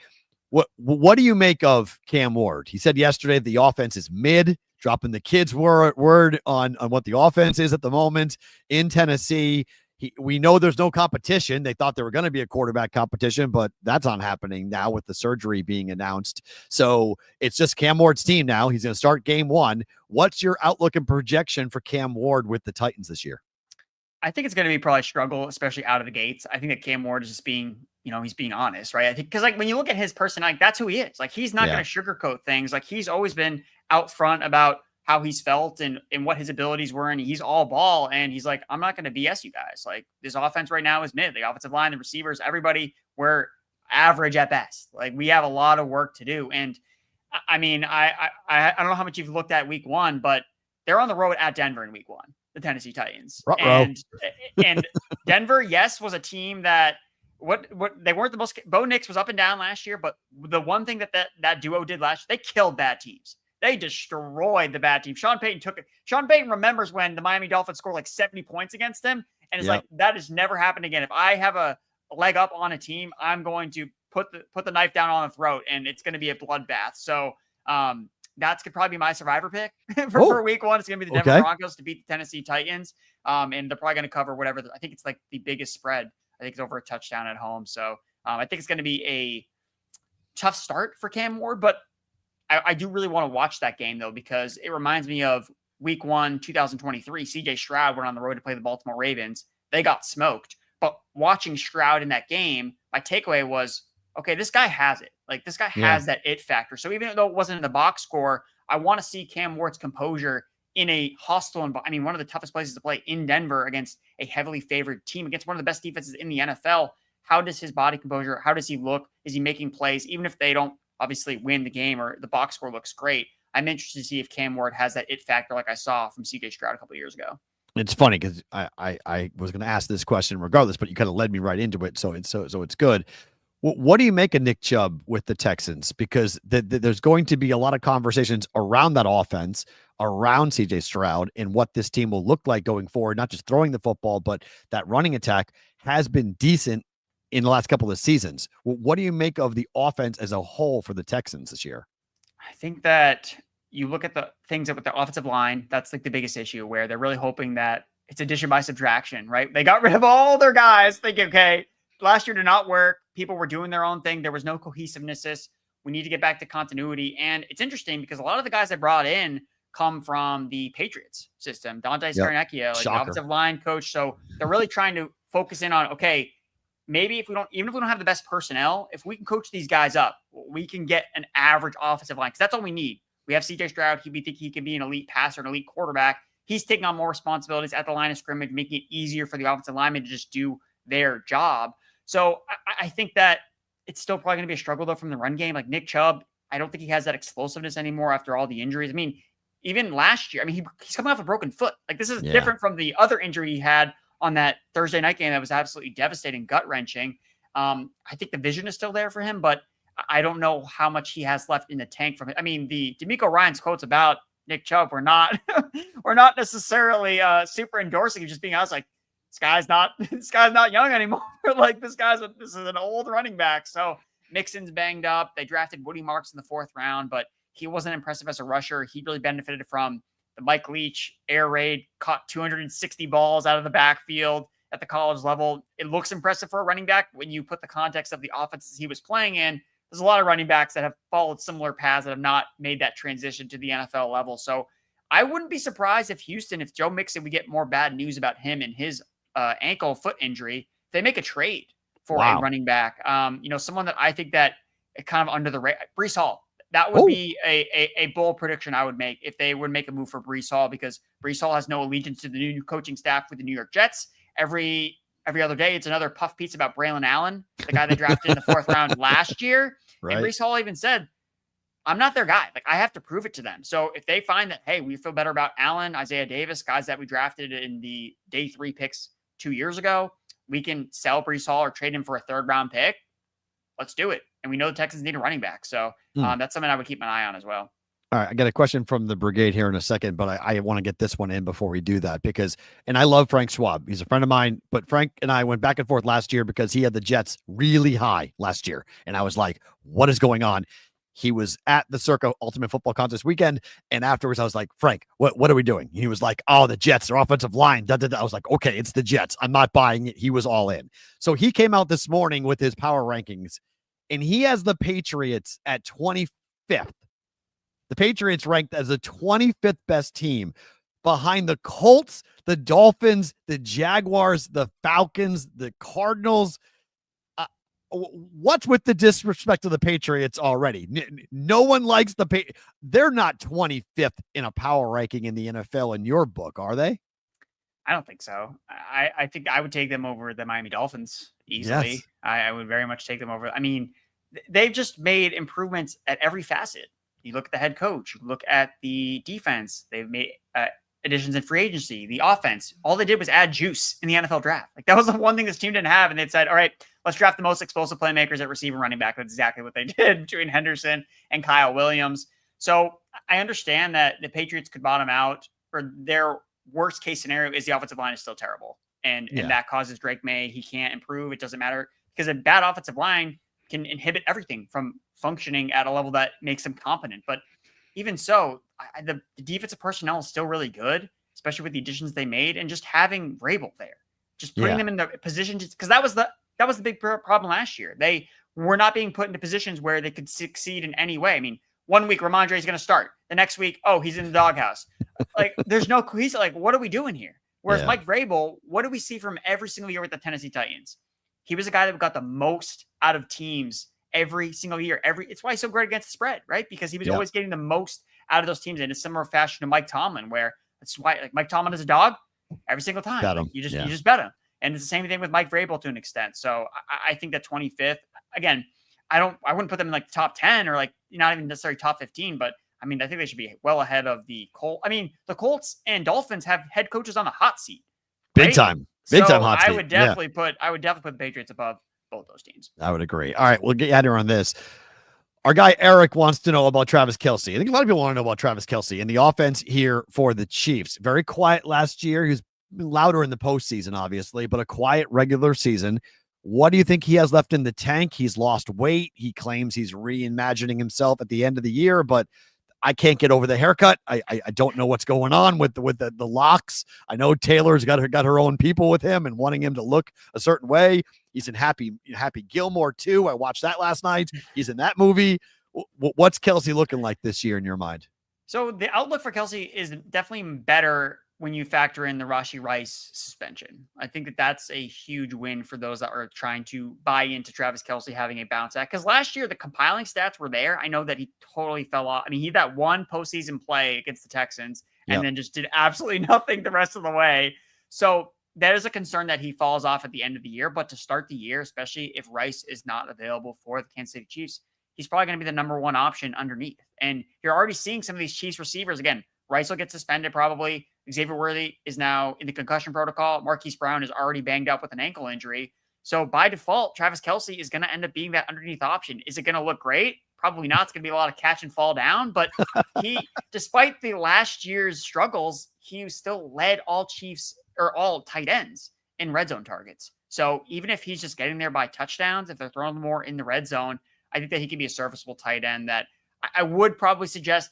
What do you make of Cam Ward? He said yesterday the offense is mid, dropping the kids' word on what the offense is at the moment in Tennessee. We know there's no competition. They thought there were going to be a quarterback competition, but that's not happening now with the surgery being announced. So it's just Cam Ward's team now. He's going to start game 1. What's your outlook and projection for Cam Ward with the Titans this year? I think it's going to be probably struggle, especially out of the gates. I think that Cam Ward is just being, he's being honest, right? I think because when you look at his personality, that's who he is. He's not going to sugarcoat things. He's always been out front about how he's felt and what his abilities were. And he's all ball. And he's like, I'm not going to BS you guys. This offense right now is mid. The offensive line, the receivers, everybody, we're average at best. We have a lot of work to do. And I mean, I don't know how much you've looked at week 1, but they're on the road at Denver in week 1, the Tennessee Titans. And Denver, yes, was a team that what they weren't the most. Bo Nix was up and down last year, but the one thing that duo did last year, they killed bad teams. They destroyed the bad team. Sean Payton remembers when the Miami Dolphins scored 70 points against them. And it's that has never happened again. If I have a leg up on a team, I'm going to put the knife down on the throat, and it's going to be a bloodbath. So that's could probably be my survivor pick for week 1. It's going to be the Denver Broncos to beat the Tennessee Titans. And they're probably going to cover whatever. I think it's the biggest spread. I think it's over a touchdown at home. So I think it's going to be a tough start for Cam Ward, but I do really want to watch that game, though, because it reminds me of week 1, 2023. CJ Stroud went on the road to play the Baltimore Ravens. They got smoked. But watching Stroud in that game, my takeaway was, okay, this guy has it. This guy has that it factor. So even though it wasn't in the box score, I want to see Cam Ward's composure in a hostile environment. I mean, one of the toughest places to play in Denver against a heavily favored team, against one of the best defenses in the NFL. How does his body composure, how does he look? Is he making plays? Even if they don't obviously win the game or the box score looks great, I'm interested to see if Cam Ward has that it factor like I saw from CJ Stroud a couple of years ago. It's funny because I was going to ask this question regardless, but you kind of led me right into it. So it's good. What do you make of Nick Chubb with the Texans? Because there's going to be a lot of conversations around that offense, around CJ Stroud, and what this team will look like going forward, not just throwing the football, but that running attack has been decent in the last couple of seasons. What do you make of the offense as a whole for the Texans this year? I think that you look at the things with the offensive line, that's the biggest issue where they're really hoping that it's addition by subtraction, right? They got rid of all their guys thinking, okay, last year did not work. People were doing their own thing. There was no cohesiveness. We need to get back to continuity. And it's interesting because a lot of the guys they brought in come from the Patriots system. Dante Scarnecchia, the offensive line coach. So they're really trying to focus in on, okay, maybe even if we don't have the best personnel, if we can coach these guys up, we can get an average offensive line. Because that's all we need. We have CJ Stroud. We think he can be an elite passer, an elite quarterback. He's taking on more responsibilities at the line of scrimmage, making it easier for the offensive linemen to just do their job. So I think that it's still probably going to be a struggle, though, from the run game. Nick Chubb, I don't think he has that explosiveness anymore after all the injuries. I mean, even last year, he's coming off a broken foot. This is different from the other injury he had on that Thursday night game that was absolutely devastating, gut-wrenching. I think the vision is still there for him, but I don't know how much he has left in the tank from it. I mean, the D'Amico Ryan's quotes about Nick Chubb were not necessarily super endorsing. Just being honest, this guy's not young anymore. This is an old running back. So Mixon's banged up. They drafted Woody Marks in the 4th round, but he wasn't impressive as a rusher. He really benefited from the Mike Leach air raid, caught 260 balls out of the backfield at the college level. It looks impressive for a running back when you put the context of the offenses he was playing in. There's a lot of running backs that have followed similar paths that have not made that transition to the NFL level. So I wouldn't be surprised if Joe Mixon, we get more bad news about him and his ankle foot injury, they make a trade for a running back. Someone that I think that kind of under the radar, Breece Hall. That would be a bold prediction I would make if they would make a move for Breece Hall, because Breece Hall has no allegiance to the new coaching staff with the New York Jets. Every every other day, it's another puff piece about Braylon Allen, the guy they drafted in the 4th round last year. Right. And Breece Hall even said, I'm not their guy. Like, I have to prove it to them. So if they find that, hey, we feel better about Allen, Isaiah Davis, guys that we drafted in the day 3 picks 2 years ago, we can sell Breece Hall or trade him for a 3rd round pick. Let's do it. And we know the Texans need a running back. So that's something I would keep an eye on as well. All right, I got a question from the Brigade here in a second, but I want to get this one in before we do that because, and I love Frank Schwab. He's a friend of mine, but Frank and I went back and forth last year because he had the Jets really high last year. And I was like, what is going on? He was at the Circa Ultimate Football Contest weekend. And afterwards I was like, Frank, what are we doing? And he was like, oh, the Jets, their offensive line. Da, da, da. I was like, okay, it's the Jets. I'm not buying it. He was all in. So he came out this morning with his power rankings and he has the Patriots at 25th. The Patriots ranked as the 25th best team behind the Colts, the Dolphins, the Jaguars, the Falcons, the Cardinals. What's with the disrespect to the Patriots already? No one likes the They're not 25th in a power ranking in the NFL in your book, are they? I don't think so. I think I would take them over the Miami Dolphins easily. Yes. I would very much take them over. I mean, they've just made improvements at every facet. You look at the head coach, you look at the defense, they've made additions in free agency, the offense. All they did was add juice in the NFL draft. Like that was the one thing this team didn't have. And they said, all right, let's draft the most explosive playmakers at receiver running back. That's exactly what they did between Henderson and Kyle Williams. So I understand that the Patriots could bottom out, or their worst case scenario is the offensive line is still terrible. And that causes Drake May. He can't improve. It doesn't matter because a bad offensive line can inhibit everything from functioning at a level that makes them competent. But even so, the defensive personnel is still really good, especially with the additions they made, and just having Vrabel there, just putting them in the positions, because that was the big problem last year. They were not being put into positions where they could succeed in any way. I mean, 1 week Ramondre is going to start. The next week, oh, he's in the doghouse. Like there's no cohesive. Like what are we doing here? Whereas Mike Vrabel, what do we see from every single year with the Tennessee Titans? He was a guy that got the most out of teams every single year. It's why he's so great against the spread, right? Because he was always getting the most out of those teams in a similar fashion to Mike Tomlin, where that's why like Mike Tomlin is a dog every single time. Like, you just bet him. And it's the same thing with Mike Vrabel to an extent. So I think that 25th, again, I wouldn't put them in like the top 10 or like not even necessarily top 15, but I mean, I think they should be well ahead of the Colts. I mean, the Colts and Dolphins have head coaches on the hot seat. Big time hot seat. I would definitely put the Patriots above both those teams. I would agree. All right, we'll get out here on this. Our guy Eric wants to know about Travis Kelce. I think a lot of people want to know about Travis Kelce and the offense here for the Chiefs. Very quiet last year. He was louder in the postseason, obviously, but a quiet regular season. What do you think he has left in the tank? He's lost weight. He claims he's reimagining himself at the end of the year, but I can't get over the haircut. I don't know what's going on with the locks. I know Taylor's got her own people with him and wanting him to look a certain way. He's in Happy Gilmore too. I watched that last night. He's in that movie. What's Kelce looking like this year in your mind? So the outlook for Kelce is definitely better when you factor in the Rashee Rice suspension. I think that that's a huge win for those that are trying to buy into Travis Kelce having a bounce back. Because last year, the compiling stats were there. I know that he totally fell off. I mean, he had that one postseason play against the Texans and then just did absolutely nothing the rest of the way. So that is a concern that he falls off at the end of the year. But to start the year, especially if Rice is not available for the Kansas City Chiefs, he's probably going to be the number one option underneath. And you're already seeing some of these Chiefs receivers. Again, Rice will get suspended probably. Xavier Worthy is now in the concussion protocol. Marquise Brown is already banged up with an ankle injury. So by default, Travis Kelce is going to end up being that underneath option. Is it going to look great? Probably not. It's going to be a lot of catch and fall down. But he, despite the last year's struggles, he still led all Chiefs or all tight ends in red zone targets. So even if he's just getting there by touchdowns, if they're throwing more in the red zone, I think that he can be a serviceable tight end that I would probably suggest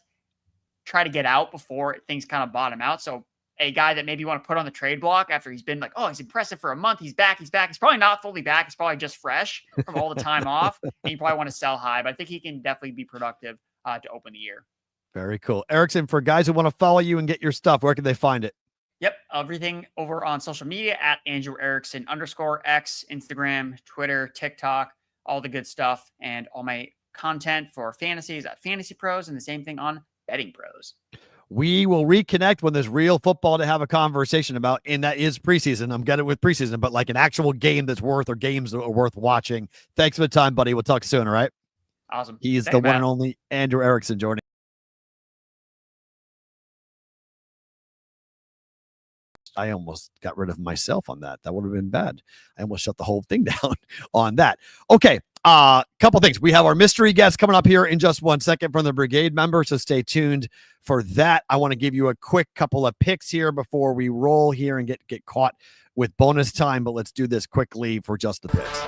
try to get out before things kind of bottom out. So a guy that maybe you want to put on the trade block after he's been like, oh, he's impressive for a month. He's back. He's probably not fully back. He's probably just fresh from all the time off. And you probably want to sell high, but I think he can definitely be productive to open the year. Very cool. Erickson, for guys who want to follow you and get your stuff, where can they find it? Yep. Everything over on social media at Andrew Erickson _X, Instagram, Twitter, TikTok, all the good stuff. And all my content for fantasies at FantasyPros and the same thing on BettingPros. We will reconnect when there's real football to have a conversation about, and that is preseason. I'm getting it with preseason, but like an actual game that's worth, or games that are worth watching. Thanks for the time, buddy. We'll talk soon, all right? Awesome. He's Thanks, the one Matt. and only Andrew Erickson joining. I almost got rid of myself on that. That would have been bad. I almost shut the whole thing down on that. Okay. Couple things. We have our mystery guest coming up here in just 1 second from the Brigade member, so stay tuned for that. I want to give you a quick couple of picks here before we roll here and get caught with bonus time, but let's do this quickly for just the picks.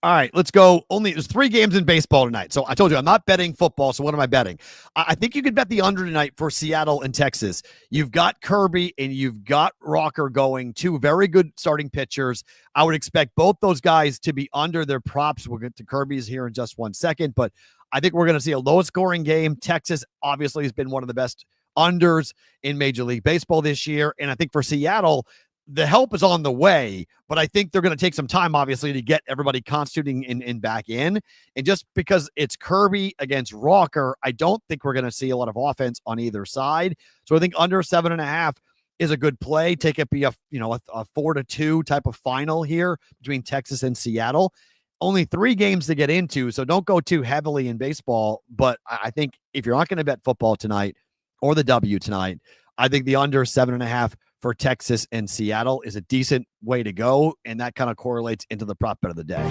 All right, let's go. There's 3 games in baseball tonight. So I told you I'm not betting football. So what am I betting? I think you could bet the under tonight for Seattle and Texas. You've got Kirby and you've got Rocker going, 2 very good starting pitchers. I would expect both those guys to be under their props. We'll get to Kirby's here in just 1 second, but I think we're going to see a low-scoring game. Texas obviously has been one of the best unders in Major League Baseball this year, and I think for Seattle, the help is on the way, but I think they're going to take some time, obviously, to get everybody constituting in back in. And just because it's Kirby against Rocker, I don't think we're going to see a lot of offense on either side. So I think under 7.5 is a good play. Take it be a 4-2 type of final here between Texas and Seattle. Only 3 games to get into, so don't go too heavily in baseball. But I think if you're not going to bet football tonight or the W tonight, I think the under 7.5 for Texas and Seattle is a decent way to go, and that kind of correlates into the prop bet of the day.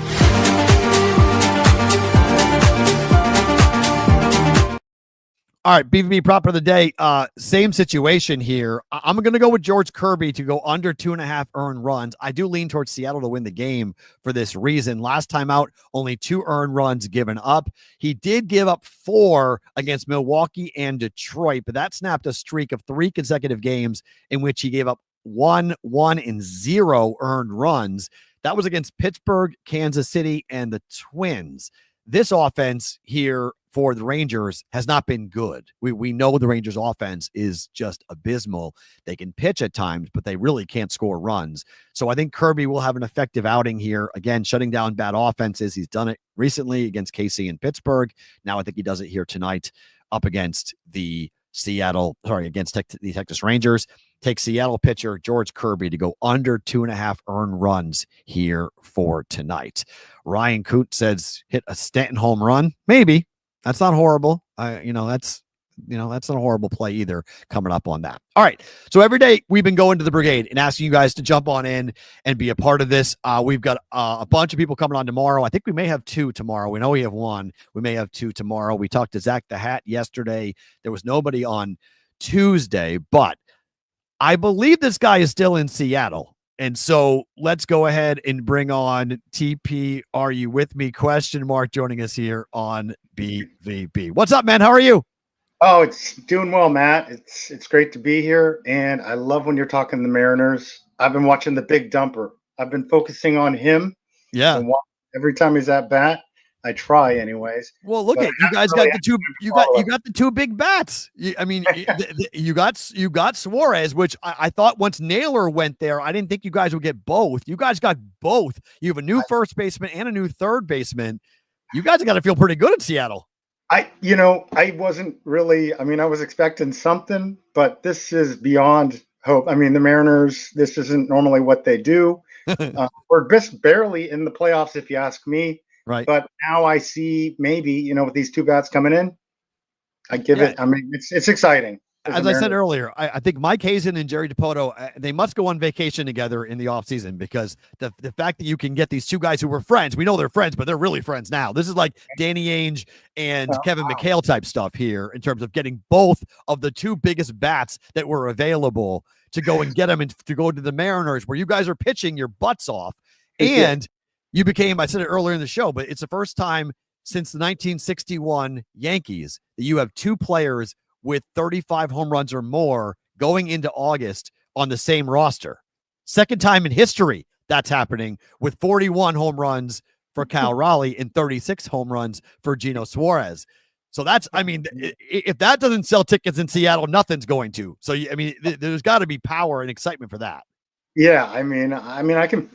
All right, BvB prop of the day. Same situation here. I'm going to go with George Kirby to go under 2.5 earned runs. I do lean towards Seattle to win the game for this reason. Last time out, only 2 earned runs given up. He did give up 4 against Milwaukee and Detroit, but that snapped a streak of 3 consecutive games in which he gave up 1, 1, and 0 earned runs. That was against Pittsburgh, Kansas City, and the Twins. This offense here for the Rangers has not been good. We know the Rangers offense is just abysmal. They can pitch at times, but they really can't score runs. So I think Kirby will have an effective outing here. Again, shutting down bad offenses. He's done it recently against KC and Pittsburgh. Now I think he does it here tonight up against the Texas Rangers. Take Seattle pitcher George Kirby to go under 2.5 earned runs here for tonight. Ryan Coote says hit a Stanton home run. Maybe. That's not horrible. That's not a horrible play either coming up on that. All right. So every day we've been going to the Brigade and asking you guys to jump on in and be a part of this. We've got a bunch of people coming on tomorrow. I think we may have 2 tomorrow. We know we have 1. We may have 2 tomorrow. We talked to Zach the Hat yesterday. There was nobody on Tuesday, but I believe this guy is still in Seattle. And so let's go ahead and bring on TP. Are you with me? ? Joining us here on BvB. What's up, man? How are you? Oh, it's doing well, Matt. It's great to be here, and I love when you're talking the Mariners. I've been watching the Big Dumper. I've been focusing on him. Yeah. Every time he's at bat, I try, anyways. Well, look at you guys got the 2. You got the 2 big bats. You got Suarez, which I thought once Naylor went there, I didn't think you guys would get both. You guys got both. You have a new first baseman and a new third baseman. You guys have got to feel pretty good in Seattle. I wasn't really. I was expecting something, but this is beyond hope. The Mariners. This isn't normally what they do. We're just barely in the playoffs, if you ask me. Right. But now I see maybe, with these 2 bats coming in, I give it. It's exciting. As I said earlier, I think Mike Hazen and Jerry Dipoto, they must go on vacation together in the offseason, because the fact that you can get these 2 guys who were friends, we know they're friends, but they're really friends now. This is like Danny Ainge and Kevin McHale type stuff here in terms of getting both of the 2 biggest bats that were available to go and get them and to go to the Mariners, where you guys are pitching your butts off. And you became, I said it earlier in the show, but it's the first time since the 1961 Yankees that you have 2 players with 35 home runs or more going into August on the same roster. Second time in history that's happening, with 41 home runs for Cal Raleigh and 36 home runs for Gino Suarez. So that's, if that doesn't sell tickets in Seattle, nothing's going to. So, there's got to be power and excitement for that. Yeah. I can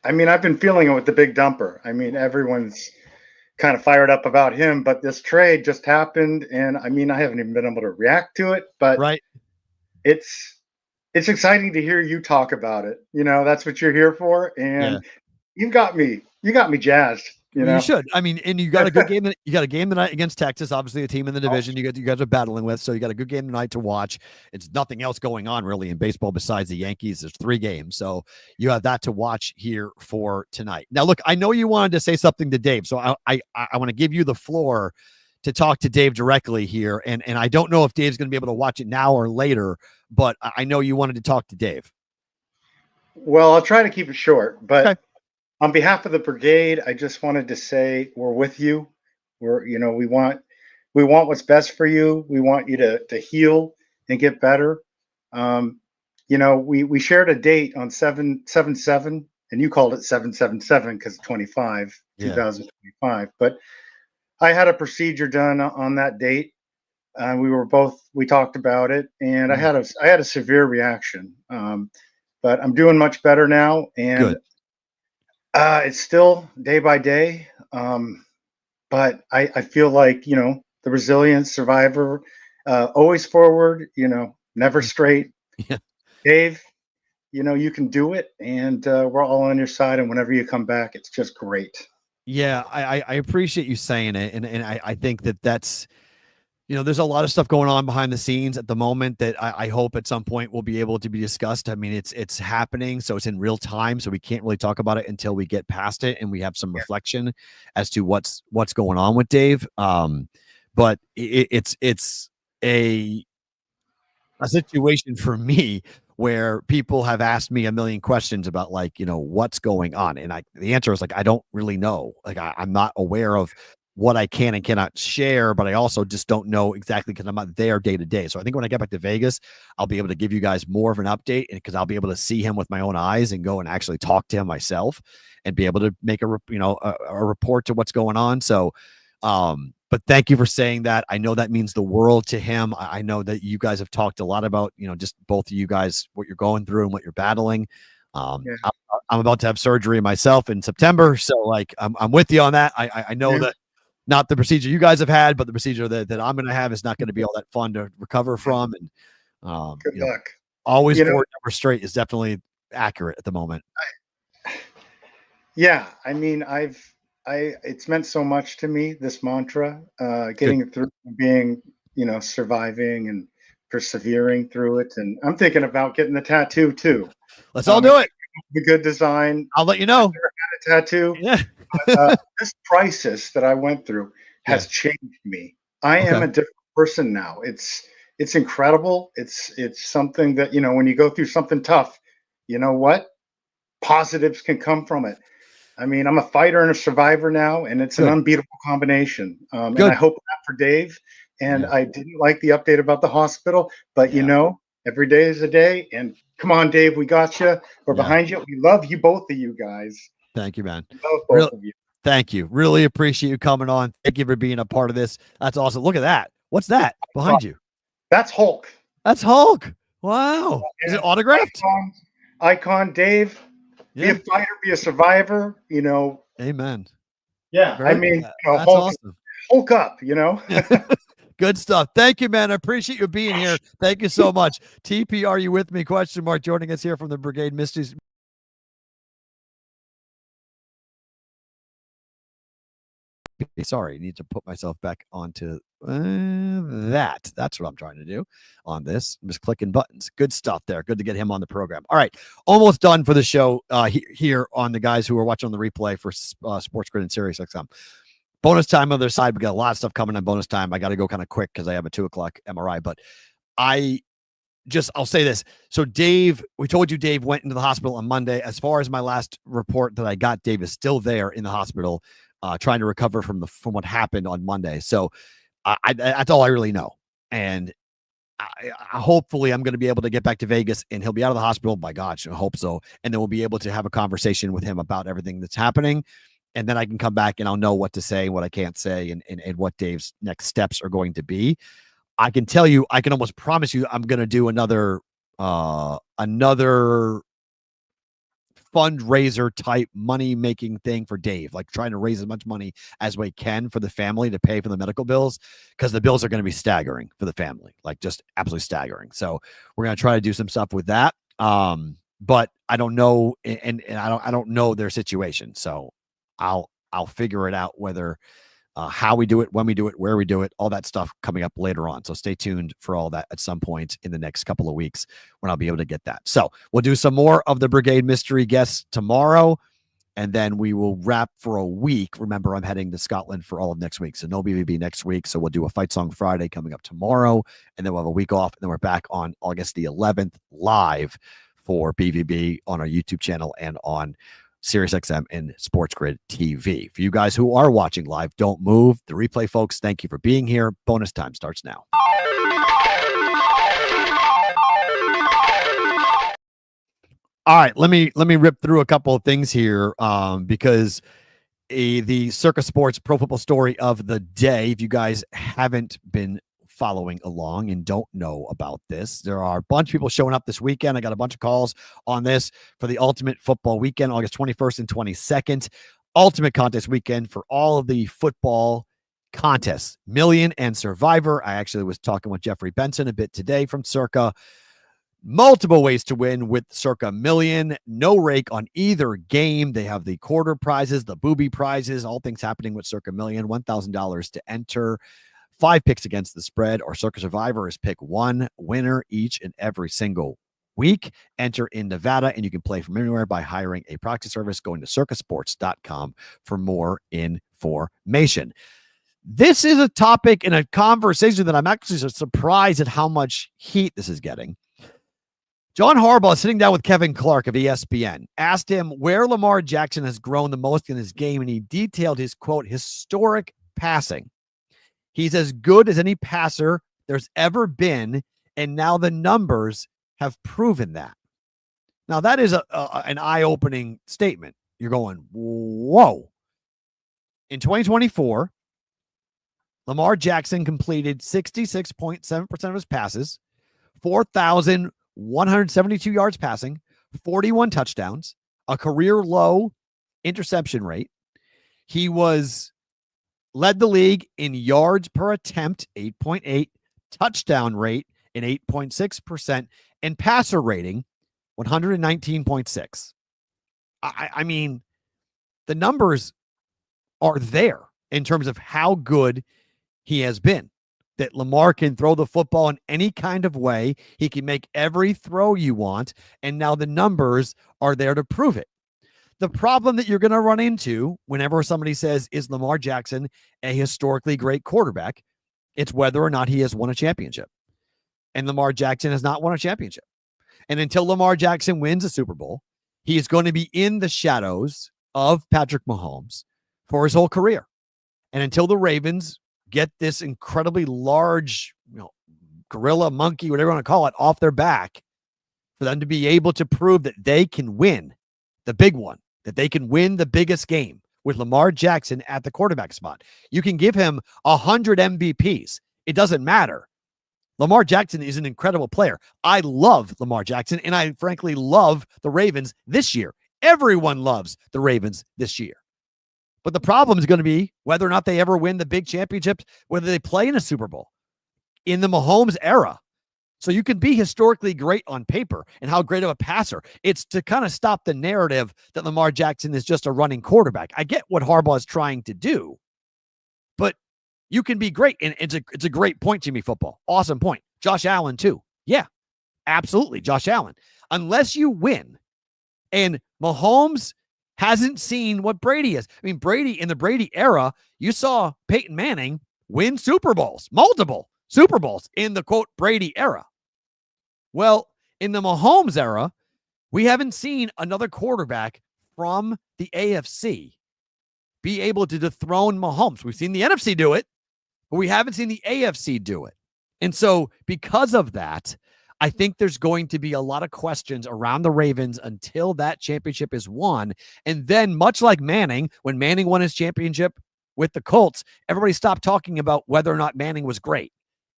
I mean, I've been feeling it with the big dumper. I mean, everyone's kind of fired up about him, but this trade just happened, and I mean, I haven't even been able to react to it, but Right. it's exciting to hear you talk about it. You know, that's what you're here for, Yeah. and you got me jazzed. You Well, know, you should. I mean, and you got a good game. You got a game tonight against Texas, obviously a team in the division you guys are battling with. So you got a good game tonight to watch. It's nothing else going on really in baseball besides the Yankees. There's 3 games, so you have that to watch here for tonight. Now, look, I know you wanted to say something to Dave, so I want to give you the floor to talk to Dave directly here. And I don't know if Dave's going to be able to watch it now or later, but I know you wanted to talk to Dave. well, I'll try to keep it short, but Okay. on behalf of the brigade, I just wanted to say we're with you. We want what's best for you. We want you to heal and get better. We shared a date on 7/7/7, and you called it 7/7/7 because 2025. But I had a procedure done on that date. We talked about it, and I had a severe reaction. But I'm doing much better now, and Good. it's still day by day, but I feel like the resilience survivor, always forward. Never straight. Yeah. Dave, you can do it, and we're all on your side. And whenever you come back, it's just great. Yeah, I appreciate you saying it, and I think that's there's a lot of stuff going on behind the scenes at the moment that I hope at some point will be able to be discussed. I mean, it's happening, so it's in real time, so we can't really talk about it until we get past it and we have some reflection as to what's going on with Dave. But it's a situation for me where people have asked me a million questions about what's going on, and the answer is I don't really know. I'm not aware of what I can and cannot share, but I also just don't know exactly because I'm not there day to day. So I think when I get back to Vegas, I'll be able to give you guys more of an update, and because I'll be able to see him with my own eyes and go and actually talk to him myself and be able to make a report to what's going on. So, but thank you for saying that. I know that means the world to him. I know that you guys have talked a lot about, just both of you guys, what you're going through and what you're battling. I'm about to have surgery myself in September. So I'm with you on that. I know that not the procedure you guys have had, but the procedure that I'm going to have is not going to be all that fun to recover from. And Good luck. Always 4 numbers straight is definitely accurate at the moment. Yeah, I mean, it's meant so much to me, this mantra, getting through, being, surviving and persevering through it. And I'm thinking about getting the tattoo too. Let's all do it. The good design. I'll let you know. I've never had a tattoo. Yeah. This crisis that I went through has changed me. I am a different person now. It's incredible. It's something that, when you go through something tough, you know what? Positives can come from it. I mean, I'm a fighter and a survivor now, and it's an unbeatable combination. And I hope that for Dave. And I didn't like the update about the hospital, but every day is a day. And come on, Dave, we got you. We're behind you. We love you, both of you guys. Thank you, man. Both of you. Thank you. Really appreciate you coming on. Thank you for being a part of this. That's awesome. Look at that. What's that behind you? That's Hulk. That's Hulk. Wow. Is it autographed? Icon Dave. Be a fighter, be a survivor, Amen. Yeah. I mean, that's Hulk, awesome. Hulk up, Good stuff. Thank you, man. I appreciate you being here. Thank you so much. TP, are you with me? ? Joining us here from the Brigade Mysteries. Sorry, I need to put myself back onto that. That's what I'm trying to do on this. I'm just clicking buttons. Good stuff there. Good to get him on the program. All right. Almost done for the show here on the guys who are watching on the replay for Sports Grid and SiriusXM. Bonus time on the other side. We got a lot of stuff coming on bonus time. I got to go kind of quick because I have a 2:00 MRI, but I'll say this. So Dave, we told you Dave went into the hospital on Monday. As far as my last report that I got, Dave is still there in the hospital, trying to recover from what happened on Monday. So that's all I really know. And hopefully I'm going to be able to get back to Vegas and he'll be out of the hospital. By God, I hope so. And then we'll be able to have a conversation with him about everything that's happening. And then I can come back and I'll know what to say, what I can't say, and what Dave's next steps are going to be. I can tell you, I can almost promise you I'm going to do another fundraiser type money making thing for Dave, like trying to raise as much money as we can for the family to pay for the medical bills, because the bills are going to be staggering for the family, like just absolutely staggering. So we're going to try to do some stuff with that. But I don't know, and I don't know their situation. So I'll figure it out, whether how we do it, when we do it, where we do it, all that stuff coming up later on. So stay tuned for all that at some point in the next couple of weeks when I'll be able to get that. So we'll do some more of the Brigade mystery guests tomorrow, and then we will wrap for a week. Remember, I'm heading to Scotland for all of next week, so no BvB next week. So we'll do a Fight Song Friday coming up tomorrow, and then we'll have a week off, and then we're back on August the 11th live for BvB on our YouTube channel and on SiriusXM and Sports Grid TV. For you guys who are watching live, don't move. The replay folks, thank you for being here. Bonus time starts now. All right, let me rip through a couple of things here, because the Circa Sports Pro Football Story of the day, if you guys haven't been following along and don't know about this, there are a bunch of people showing up this weekend. I got a bunch of calls on this for the Ultimate Football Weekend, August 21st and 22nd. Ultimate Contest Weekend for all of the football contests, Million and Survivor. I actually was talking with Jeffrey Benson a bit today from Circa. Multiple ways to win with Circa Million. No rake on either game. They have the quarter prizes, the booby prizes, all things happening with Circa Million. $1,000 to enter. 5 picks against the spread, or Circa Survivor is pick 1 winner each and every single week. Enter in Nevada, and you can play from anywhere by hiring a proxy service, going to circasports.com for more information. This is a topic and a conversation that I'm actually surprised at how much heat this is getting. John Harbaugh, sitting down with Kevin Clark of ESPN, asked him where Lamar Jackson has grown the most in his game, and he detailed his, quote, historic passing. He's as good as any passer there's ever been, and now the numbers have proven that. Now, that is an eye-opening statement. You're going, whoa. In 2024, Lamar Jackson completed 66.7% of his passes, 4,172 yards passing, 41 touchdowns, a career-low interception rate. He led the league in yards per attempt, 8.8, touchdown rate in 8.6%, and passer rating, 119.6. I mean, the numbers are there in terms of how good he has been. That Lamar can throw the football in any kind of way. He can make every throw you want, and now the numbers are there to prove it. The problem that you're going to run into whenever somebody says, is Lamar Jackson a historically great quarterback? It's whether or not he has won a championship. And Lamar Jackson has not won a championship. And until Lamar Jackson wins a Super Bowl, he is going to be in the shadows of Patrick Mahomes for his whole career. And until the Ravens get this incredibly large, gorilla, monkey, whatever you want to call it, off their back, for them to be able to prove that they can win the big one, that they can win the biggest game with Lamar Jackson at the quarterback spot. You can give him 100 MVPs. It doesn't matter. Lamar Jackson is an incredible player. I love Lamar Jackson, and I frankly love the Ravens this year. Everyone loves the Ravens this year. But the problem is going to be whether or not they ever win the big championships, whether they play in a Super Bowl in the Mahomes era. So you can be historically great on paper and how great of a passer. It's to kind of stop the narrative that Lamar Jackson is just a running quarterback. I get what Harbaugh is trying to do, but you can be great. And it's a great point, Jimmy Football. Awesome point. Josh Allen too. Yeah, absolutely. Josh Allen. Unless you win, and Mahomes hasn't seen what Brady is. I mean, Brady, in the Brady era, you saw Peyton Manning win Super Bowls, multiple Super Bowls in the, quote, Brady era. Well, in the Mahomes era, we haven't seen another quarterback from the AFC be able to dethrone Mahomes. We've seen the NFC do it, but we haven't seen the AFC do it. And so because of that, I think there's going to be a lot of questions around the Ravens until that championship is won. And then, much like Manning, when Manning won his championship with the Colts, everybody stopped talking about whether or not Manning was great.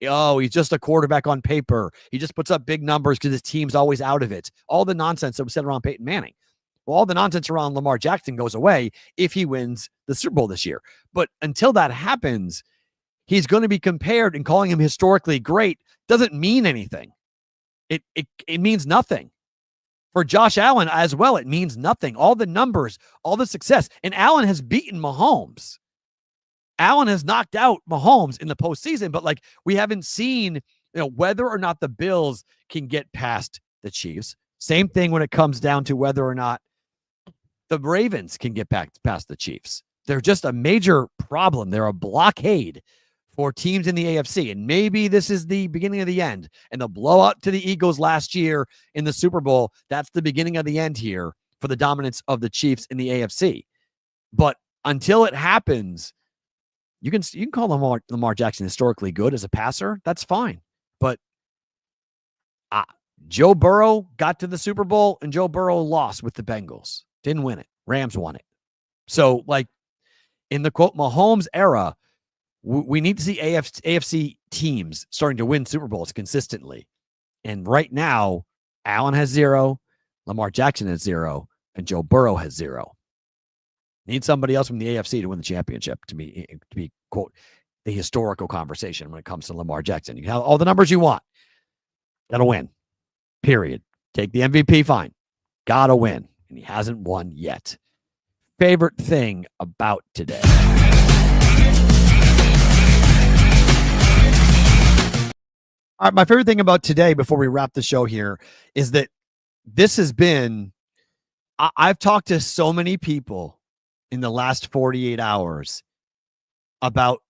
Oh, he's just a quarterback on paper. He just puts up big numbers because his team's always out of it. All the nonsense that was said around Peyton Manning. Well, all the nonsense around Lamar Jackson goes away if he wins the Super Bowl this year. But until that happens, he's going to be compared, and calling him historically great doesn't mean anything. It means nothing. For Josh Allen as well, it means nothing. All the numbers, all the success. And Allen has beaten Mahomes. Allen has knocked out Mahomes in the postseason, but like we haven't seen, whether or not the Bills can get past the Chiefs. Same thing when it comes down to whether or not the Ravens can get back past the Chiefs. They're just a major problem. They're a blockade for teams in the AFC. And maybe this is the beginning of the end. And the blowout to the Eagles last year in the Super Bowl, that's the beginning of the end here for the dominance of the Chiefs in the AFC. But until it happens, you can call Lamar Jackson historically good as a passer. That's fine. But Joe Burrow got to the Super Bowl, and Joe Burrow lost with the Bengals. Didn't win it. Rams won it. So, like, in the quote Mahomes era, we need to see AFC teams starting to win Super Bowls consistently. And right now, Allen has 0, Lamar Jackson has 0, and Joe Burrow has 0. Need somebody else from the AFC to win the championship to be quote, the historical conversation when it comes to Lamar Jackson. You have all the numbers you want. Got to win. Period. Take the MVP, fine. Got to win. And he hasn't won yet. Favorite thing about today. All right, my favorite thing about today, before we wrap the show here, is that this has been, I've talked to so many people in the last 48 hours about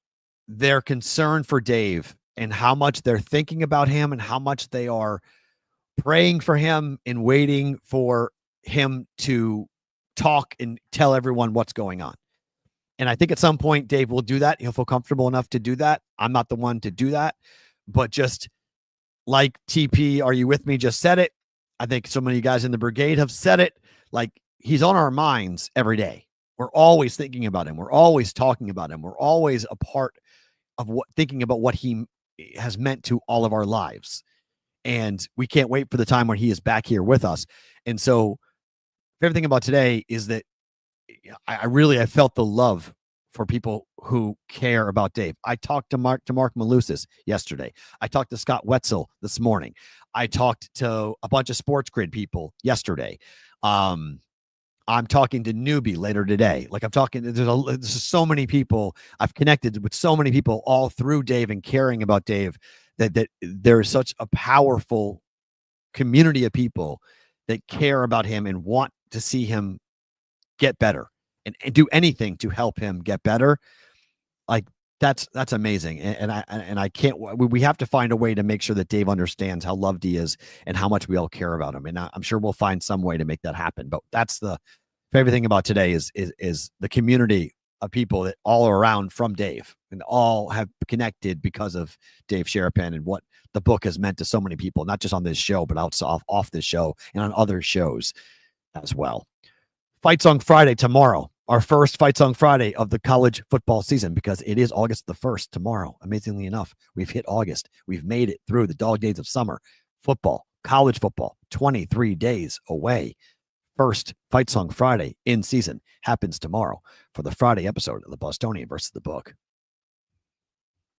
their concern for Dave and how much they're thinking about him and how much they are praying for him and waiting for him to talk and tell everyone what's going on. And I think at some point, Dave will do that. He'll feel comfortable enough to do that. I'm not the one to do that, but just like TP, Are You With Me, just said it. I think so many guys in the brigade have said it. Like, he's on our minds every day. We're always thinking about him. We're always talking about him. We're always a part of thinking about what he has meant to all of our lives. And we can't wait for the time when he is back here with us. And so favorite thing about today is that I felt the love for people who care about Dave. I talked to Mark Malusis yesterday. I talked to Scott Wetzel this morning. I talked to a bunch of Sports Grid people yesterday. I'm talking to Newbie later today. Like, I'm talking, there's so many people. I've connected with so many people all through Dave and caring about Dave that there is such a powerful community of people that care about him and want to see him get better and do anything to help him get better. Like, that's amazing. And I can't, we have to find a way to make sure that Dave understands how loved he is and how much we all care about him. And I'm sure we'll find some way to make that happen. But that's the favorite thing about today is the community of people that all around from Dave and all have connected because of Dave Sherapan and what the book has meant to so many people, not just on this show, but off this show and on other shows as well. Fight Song Friday tomorrow. Our first Fight Song Friday of the college football season, because it is August the 1st tomorrow. Amazingly enough, we've hit August. We've made it through the dog days of summer. Football, college football, 23 days away. First Fight Song Friday in season happens tomorrow for the Friday episode of the Bostonian versus the Book.